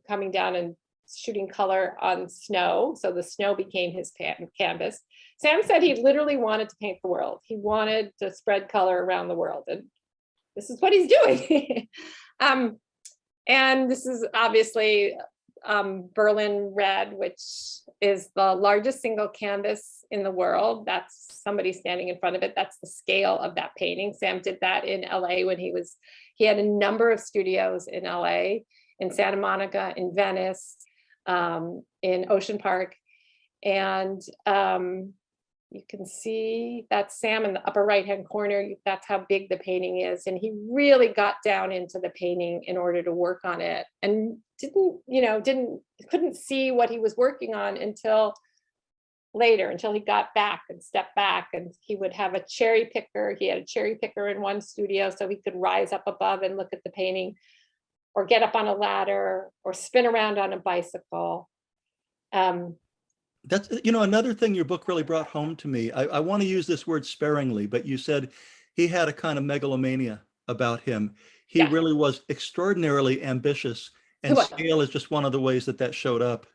coming down and shooting color on snow. So the snow became his canvas. Sam said he literally wanted to paint the world. He wanted to spread color around the world. And this is what he's doing. And this is obviously Berlin Red, which is the largest single canvas in the world. That's somebody standing in front of it. That's the scale of that painting. Sam did that in LA when he had a number of studios in LA, in Santa Monica, in Venice, in Ocean Park. And you can see that's Sam in the upper right-hand corner. That's how big the painting is. And he really got down into the painting in order to work on it, and couldn't see what he was working on until later, until he got back and stepped back. And he would have a cherry picker. He had a cherry picker in one studio so he could rise up above and look at the painting, or get up on a ladder, or spin around on a bicycle. That's, another thing your book really brought home to me. I want to use this word sparingly, but you said he had a kind of megalomania about him. He really was extraordinarily ambitious, and scale is just one of the ways that showed up.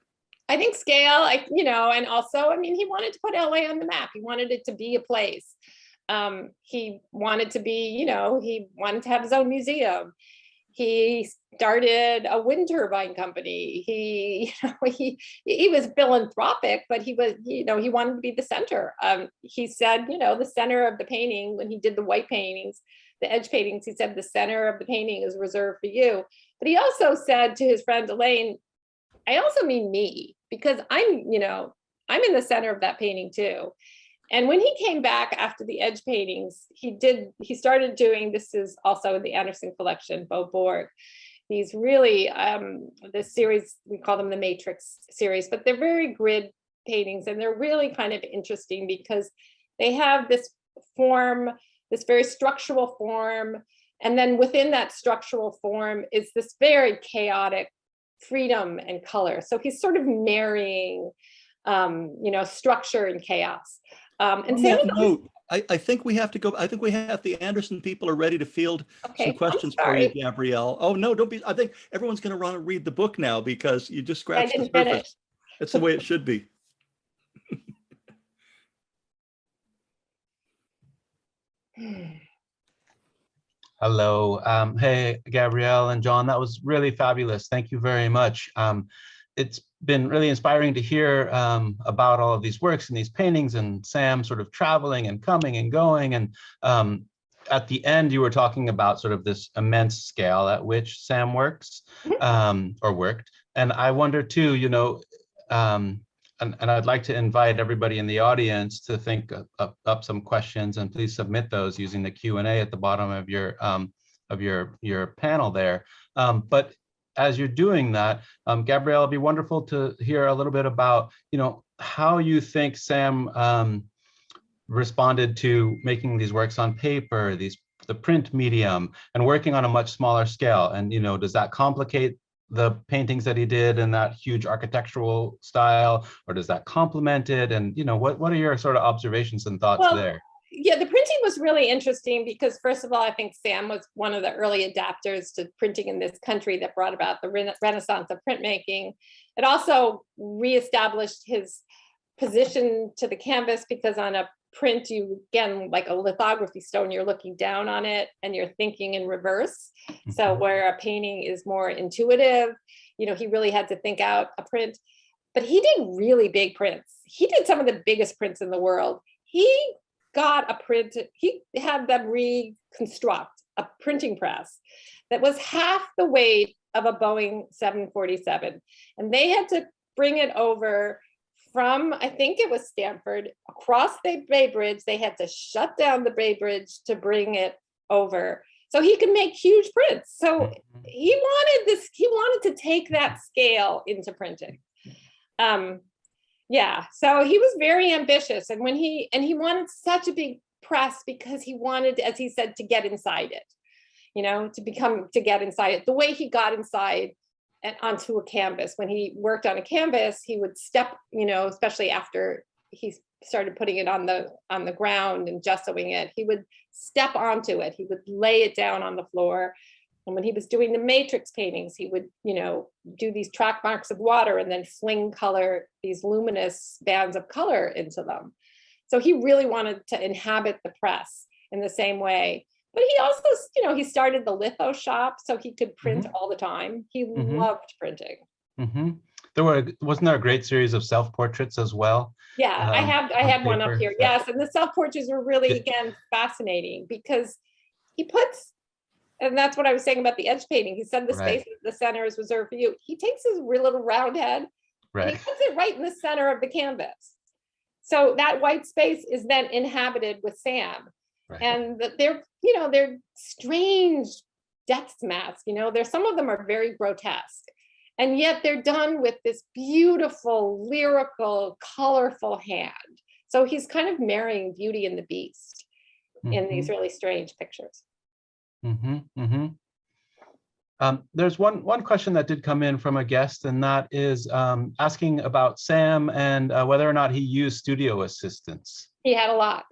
I think scale, and also, he wanted to put LA on the map. He wanted it to be a place. He wanted to be, he wanted to have his own museum. He started a wind turbine company. He was philanthropic, but he was, he wanted to be the center. He said, the center of the painting, when he did the white paintings, the edge paintings, he said the center of the painting is reserved for you. But he also said to his friend Elaine, I also mean me, because I'm in the center of that painting too. And when he came back after the edge paintings, he started doing, this is also in the Anderson collection, Beau Borg, these really, this series, we call them the Matrix series, but they're very grid paintings, and they're really kind of interesting because they have this form, this very structural form. And then within that structural form is this very chaotic freedom and color. So he's sort of marrying, structure and chaos. And on that note, I think we have to go. I think we have the Anderson people are ready to field some questions for you, Gabrielle. Oh no, don't be. I think everyone's going to run and read the book now because you just scratched the surface. That's the way it should be. Hello. Hey, Gabrielle and Jon, that was really fabulous. Thank you very much. It's been really inspiring to hear about all of these works and these paintings, and Sam sort of traveling and coming and going. And at the end, you were talking about sort of this immense scale at which Sam works or worked. And I wonder too, and I'd like to invite everybody in the audience to think up some questions, and please submit those using the Q&A at the bottom of your panel there. But as you're doing that, Gabrielle, it'd be wonderful to hear a little bit about, how you think Sam responded to making these works on paper, the print medium, and working on a much smaller scale. And, does that complicate the paintings that he did in that huge architectural style, or does that complement it? And, what are your sort of observations and thoughts there? Yeah, the printing was really interesting because, first of all, I think Sam was one of the early adapters to printing in this country that brought about the renaissance of printmaking. It also reestablished his position to the canvas, because on a print, you, again, like a lithography stone, you're looking down on it and you're thinking in reverse. So where a painting is more intuitive, he really had to think out a print. But he did really big prints. He did some of the biggest prints in the world. He got a print, he had them reconstruct a printing press that was half the weight of a Boeing 747. And they had to bring it over from, I think it was Stanford, across the Bay Bridge. They had to shut down the Bay Bridge to bring it over so he could make huge prints. So he wanted to take that scale into printing. Yeah, so he was very ambitious, and he wanted such a big press because he wanted, as he said, to get inside it, to get inside it. The way he got inside and onto a canvas. When he worked on a canvas, he would step, especially after he started putting it on the ground and gessoing it, he would step onto it. He would lay it down on the floor. And when he was doing the matrix paintings, he would, do these track marks of water and then fling color, these luminous bands of color into them. So he really wanted to inhabit the press in the same way. But he also, he started the litho shop so he could print all the time. He loved printing. Wasn't there a great series of self-portraits as well? Yeah, I had one up here. Yes, and the self-portraits were really, again, fascinating because he puts, and that's what I was saying about the edge painting. He said the space at the center is reserved for you. He takes his little round head and he puts it right in the center of the canvas. So that white space is then inhabited with Sam. And they're strange depth masks. There's some of them are very grotesque. And yet they're done with this beautiful, lyrical, colorful hand. So he's kind of marrying Beauty and the Beast in these really strange pictures. There's one question that did come in from a guest, and that is asking about Sam and whether or not he used studio assistants. He had a lot.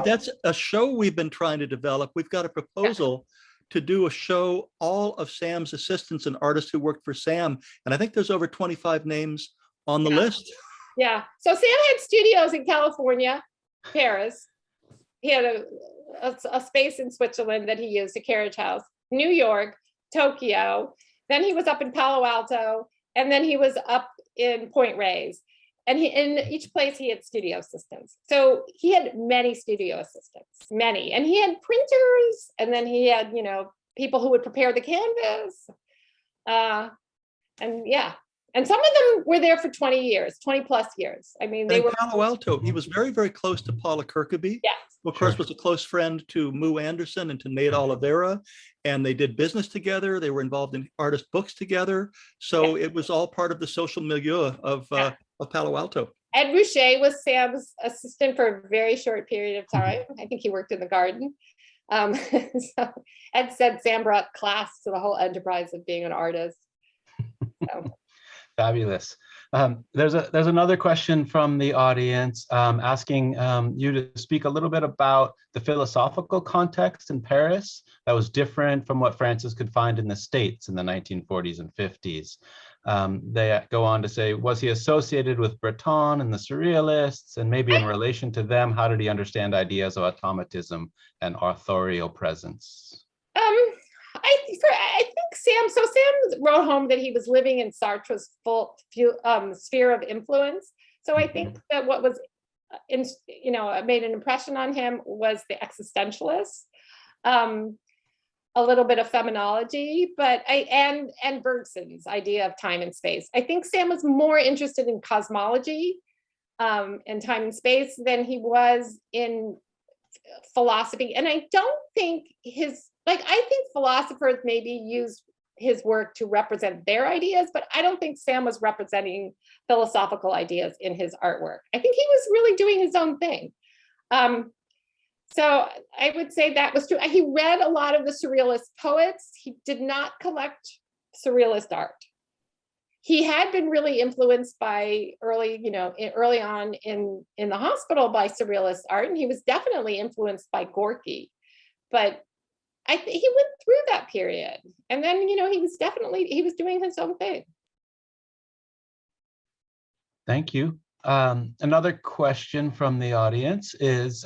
That's a show we've been trying to develop. We've got a proposal to do a show all of Sam's assistants and artists who worked for Sam. And I think there's over 25 names on the list. Yeah. So Sam had studios in California, Paris. He had a space in Switzerland that he used, a carriage house, New York, Tokyo. Then he was up in Palo Alto. And then he was up in Point Reyes. And in each place, he had studio assistants. So he had many studio assistants, many. And he had printers, and then he had, people who would prepare the canvas. And some of them were there for 20 years, 20 plus years. I mean, they were Palo Alto. He was very, very close to Paula Kirkeby. Yes. Who, of course, was a close friend to Moo Anderson and to Nate Oliveira. And they did business together. They were involved in artist books together. So it was all part of the social milieu of Palo Alto. Ed Boucher was Sam's assistant for a very short period of time. I think he worked in the garden. So Ed said Sam brought class to the whole enterprise of being an artist. So. Fabulous. There's another question from the audience asking you to speak a little bit about the philosophical context in Paris that was different from what Francis could find in the States in the 1940s and 50s. They go on to say, was he associated with Breton and the Surrealists? And maybe in relation to them, how did he understand ideas of automatism and authorial presence? I think Sam wrote home that he was living in Sartre's full sphere of influence. So I think that what was, made an impression on him was the existentialists, a little bit of feminology, and Bergson's idea of time and space. I think Sam was more interested in cosmology and time and space than he was in philosophy. And I don't think I think philosophers maybe use his work to represent their ideas, but I don't think Sam was representing philosophical ideas in his artwork. I think he was really doing his own thing. So I would say that was true. He read a lot of the Surrealist poets. He did not collect Surrealist art. He had been really influenced by early on in the hospital by Surrealist art, and he was definitely influenced by Gorky. But he went through that period, and then he was doing his own thing. Thank you. Another question from the audience is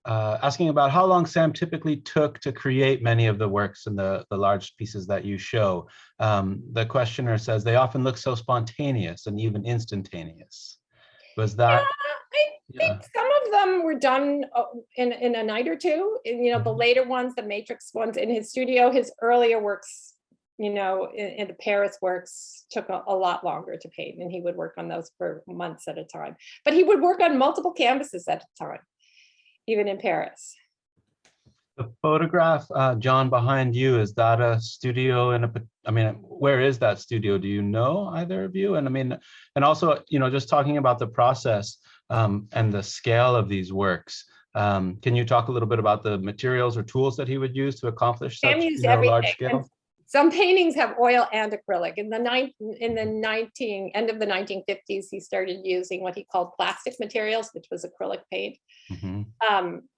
asking about how long Sam typically took to create many of the works and the large pieces that you show. The questioner says they often look so spontaneous and even instantaneous. Was that? I think some of them were done in a night or two. And, the later ones, the Matrix ones in his studio, his earlier works, in the Paris works took a lot longer to paint, and he would work on those for months at a time. But he would work on multiple canvases at a time, even in Paris. The photograph, John, behind you, is that a studio where is that studio? Do you know, either of you? And and also, just talking about the process and the scale of these works, Can you talk a little bit about the materials or tools that he would use to accomplish such, Sam used large everything. scale? Some paintings have oil and acrylic. In the end of the 1950s, he started using what he called plastic materials, which was acrylic paint.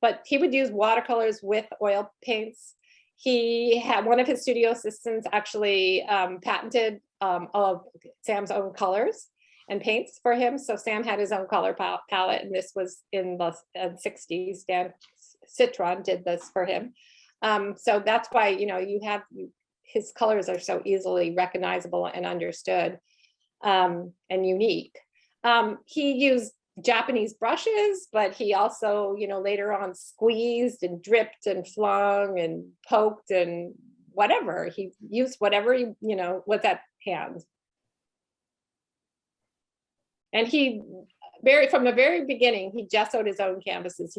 But he would use watercolors with oil paints. He had one of his studio assistants actually patented all of Sam's own colors and paints for him. So Sam had his own color palette, and this was in the 60s. Dan Citron did this for him. So that's why, you have his colors are so easily recognizable and understood, and unique. He used Japanese brushes, but he also, later on squeezed and dripped and flung and poked and whatever. He used whatever he, was at hand. And from the very beginning, he gessoed his own canvases.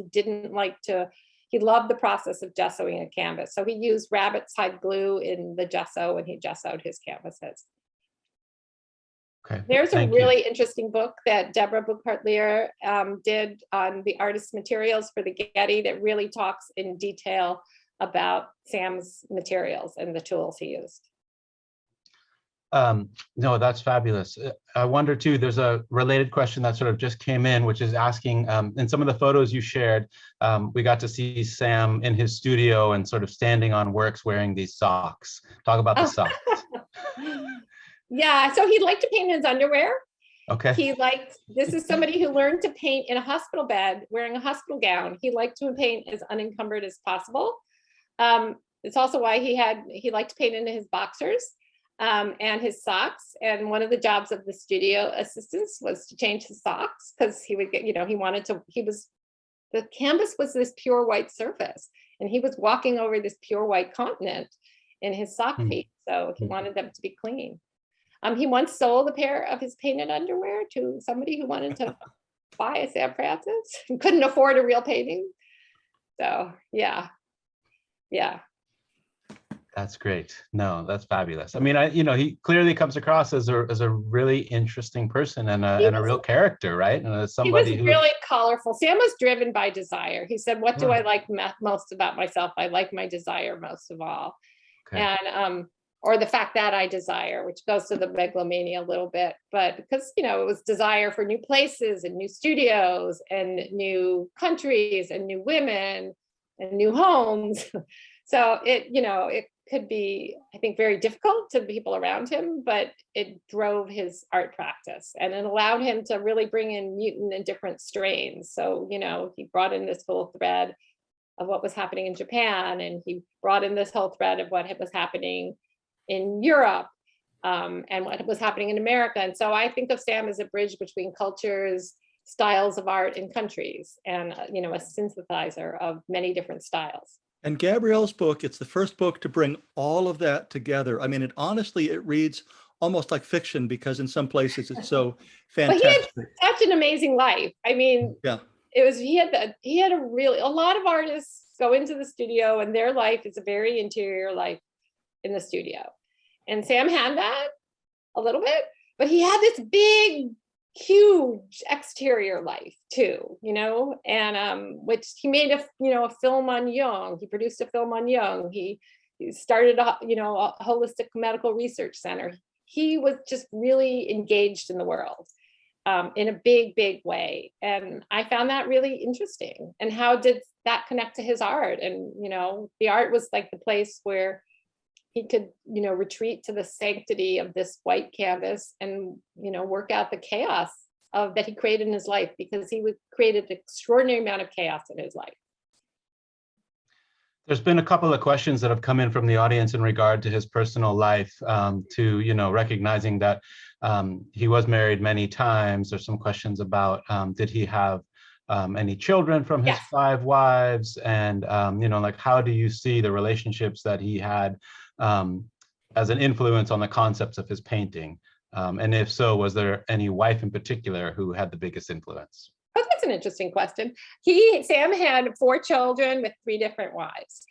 He loved the process of gessoing a canvas. So he used rabbit's hide glue in the gesso when he gessoed his canvases. Okay. There's a really interesting book that Deborah Buchart-Lear did on the artist's materials for the Getty that really talks in detail about Sam's materials and the tools he used. No, that's fabulous. I wonder too, there's a related question that sort of just came in, which is asking, in some of the photos you shared, we got to see Sam in his studio and sort of standing on works wearing these socks. Talk about the socks. Yeah, so he liked to paint in his underwear. Okay. This is somebody who learned to paint in a hospital bed, wearing a hospital gown. He liked to paint as unencumbered as possible. It's also why he liked to paint into his boxers. And his socks. And one of the jobs of the studio assistants was to change his socks, because he would get, the canvas was this pure white surface, and he was walking over this pure white continent in his sock feet. So he wanted them to be clean. He once sold a pair of his painted underwear to somebody who wanted to buy a Sam Francis and couldn't afford a real painting. So yeah. That's great. No, that's fabulous. I mean, he clearly comes across as a really interesting person and a real character, right? And as somebody who was really colorful. Sam was driven by desire. He said, "What do I like most about myself? I like my desire most of all." Okay. And or the fact that I desire, which goes to the megalomania a little bit, but because it was desire for new places and new studios and new countries and new women and new homes. So it could be, I think, very difficult to people around him, but it drove his art practice, and it allowed him to really bring in mutant and different strains. So, he brought in this whole thread of what was happening in Japan, and he brought in this whole thread of what was happening in Europe, and what was happening in America. And so I think of Sam as a bridge between cultures, styles of art, and countries, and, a synthesizer of many different styles. And Gabrielle's book, it's the first book to bring all of that together. I mean, it reads almost like fiction, because in some places it's so fantastic. But he had such an amazing life. I mean, yeah, a lot of artists go into the studio and their life is a very interior life in the studio. And Sam had that a little bit, but he had this big, huge exterior life too, and which he made a film on Jung. He produced a film on Jung. He started a holistic medical research center. He was just really engaged in the world in a big way, and I found that really interesting. And how did that connect to his art? And the art was like the place where he could, retreat to the sanctity of this white canvas and, work out the chaos that he created in his life, because he would create an extraordinary amount of chaos in his life. There's been a couple of questions that have come in from the audience in regard to his personal life, to, recognizing that he was married many times. There's some questions about, did he have any children from his 5 wives? And, how do you see the relationships that he had as an influence on the concepts of his painting? And if so, was there any wife in particular who had the biggest influence? Oh, that's an interesting question. Sam had 4 children with 3 different wives.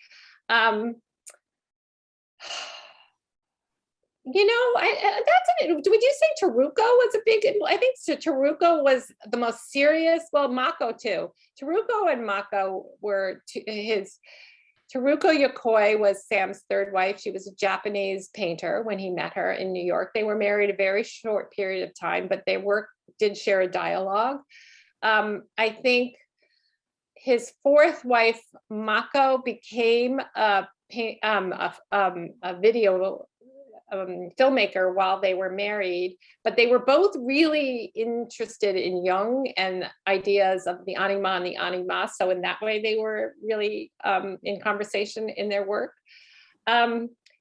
You know, would you say Taruko was a big, I think Taruko was the most serious, well, Mako too. Taruko and Mako were Taruko Yokoi was Sam's third wife. She was a Japanese painter when he met her in New York. They were married a very short period of time, but they did share a dialogue. I think his fourth wife, Mako, became a video filmmaker while they were married, but they were both really interested in Jung and ideas of the anima and the anima. So in that way, they were really in conversation in their work.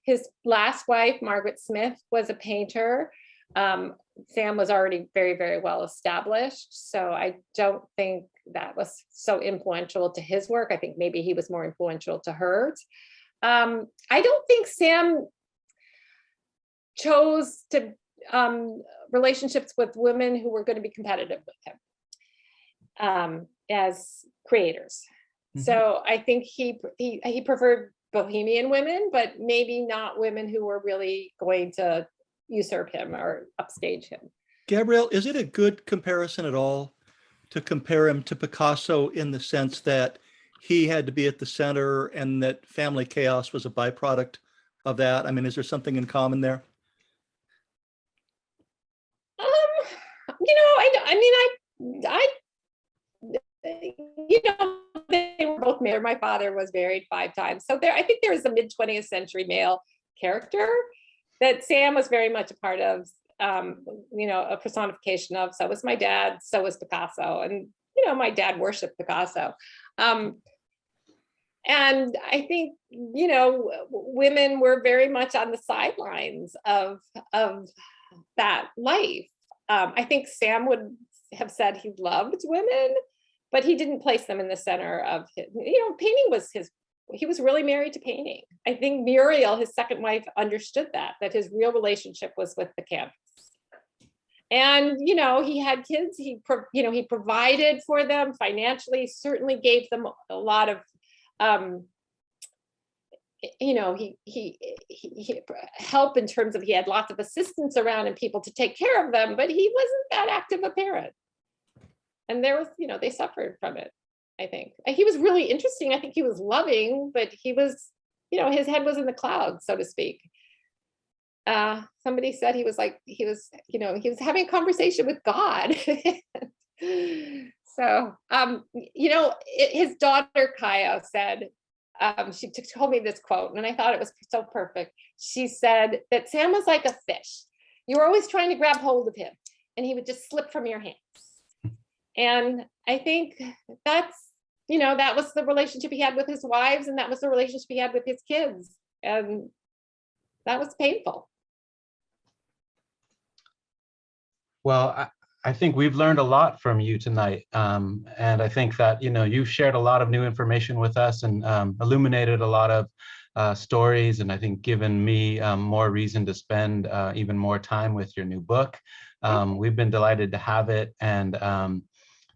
His last wife, Margaret Smith, was a painter. Sam was already very, very well established. So I don't think that was so influential to his work. I think maybe he was more influential to hers. I don't think Sam chose to relationships with women who were going to be competitive with him as creators. Mm-hmm. So I think he preferred bohemian women, but maybe not women who were really going to usurp him or upstage him. Gabrielle, is it a good comparison at all to compare him to Picasso in the sense that he had to be at the center and that family chaos was a byproduct of that? I mean, is there something in common there? They were both married. My father was married 5 times. So I think there is a mid-20th century male character that Sam was very much a part of, a personification of. So was my dad, so was Picasso. And, my dad worshiped Picasso. And I think, women were very much on the sidelines of that life. I think Sam would have said he loved women, but he didn't place them in the center of his, painting was he was really married to painting. I think Muriel, his second wife, understood that his real relationship was with the canvas. And, he had kids, he provided for them financially, certainly gave them a lot of, he helped in terms of, he had lots of assistants around and people to take care of them, but he wasn't that active a parent. And there was, they suffered from it, I think. He was really interesting. I think he was loving, but he was, his head was in the clouds, so to speak. Somebody said he was having a conversation with God. So, his daughter, Kaya, said, she told me this quote, and I thought it was so perfect. She said that Sam was like a fish. You were always trying to grab hold of him, and he would just slip from your hands. And I think that was the relationship he had with his wives, and that was the relationship he had with his kids. And that was painful. Well, I think we've learned a lot from you tonight. And I think that, you've shared a lot of new information with us and illuminated a lot of stories, and I think given me more reason to spend even more time with your new book. We've been delighted to have it, and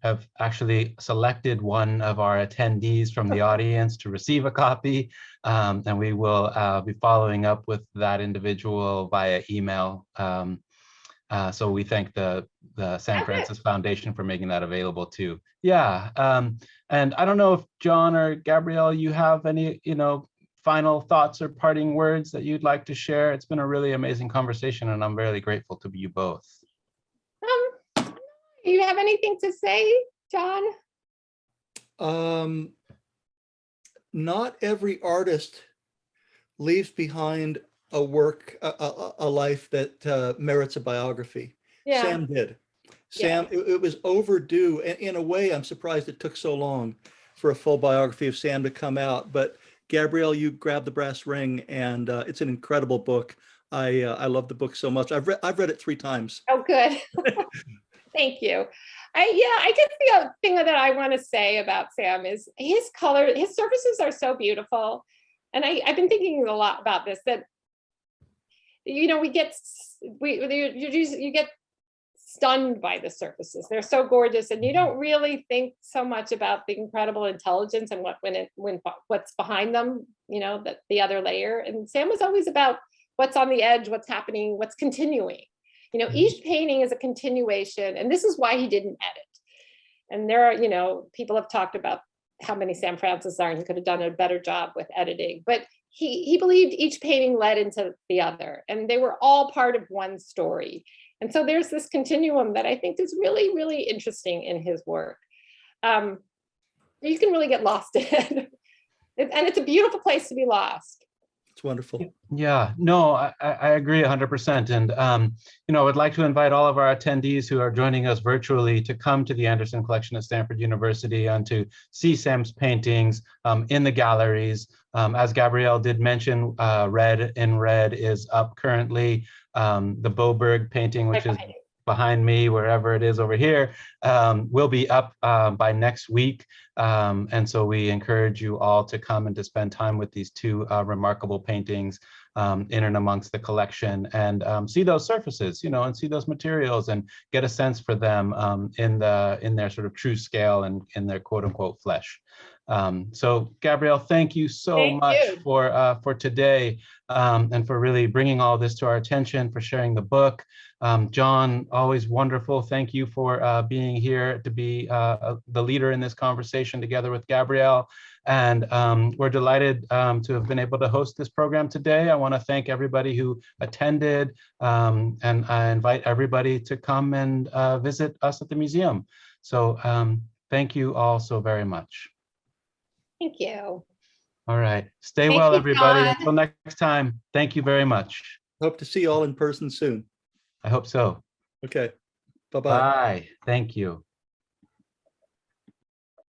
have actually selected one of our attendees from the audience to receive a copy. And we will be following up with that individual via email. So we thank the San Francis Foundation for making that available too. Yeah, and I don't know if Jon or Gabrielle, you have any, final thoughts or parting words that you'd like to share. It's been a really amazing conversation, and I'm really grateful to you both. Do you have anything to say, Jon? Not every artist leaves behind a work, a life that merits a biography. Yeah. Sam did. Sam, yeah. It was overdue. And in a way, I'm surprised it took so long for a full biography of Sam to come out. But Gabrielle, you grabbed the brass ring, and it's an incredible book. I love the book so much. I've read it 3 times. Oh, good. Thank you. I guess the other thing that I want to say about Sam is his color, his surfaces are so beautiful. And I've been thinking a lot about this, that, you get stunned by the surfaces. They're so gorgeous, and you don't really think so much about the incredible intelligence and what's behind them, that the other layer. And Sam was always about what's on the edge, what's happening, what's continuing. You know, each painting is a continuation, and this is why he didn't edit. And there are, you know, people have talked about how many Sam Francis are, and he could have done a better job with editing, but he believed each painting led into the other, and they were all part of one story. And so there's this continuum that I think is really, really interesting in his work. You can really get lost in it. And it's a beautiful place to be lost. It's wonderful. Yeah, no, I agree 100%. And, you know, I would like to invite all of our attendees who are joining us virtually to come to the Anderson Collection at Stanford University and to see Sam's paintings in the galleries. As Gabrielle did mention, Red in Red is up currently. The Boberg painting, which is behind me, wherever it is over here, will be up by next week. And so we encourage you all to come and to spend time with these two remarkable paintings in and amongst the collection, and see those surfaces, you know, and see those materials and get a sense for them in their sort of true scale and in their quote unquote flesh. So Gabrielle, thank you so much for today, and for really bringing all this to our attention, for sharing the book. Jon, always wonderful. Thank you for being here to be the leader in this conversation together with Gabrielle. And we're delighted to have been able to host this program today. I want to thank everybody who attended, and I invite everybody to come and visit us at the museum. So thank you all so very much. Thank you. All right. Stay well, everybody. Until next time. Thank you very much. Hope to see you all in person soon. I hope so. Okay. Bye-bye. Bye. Thank you.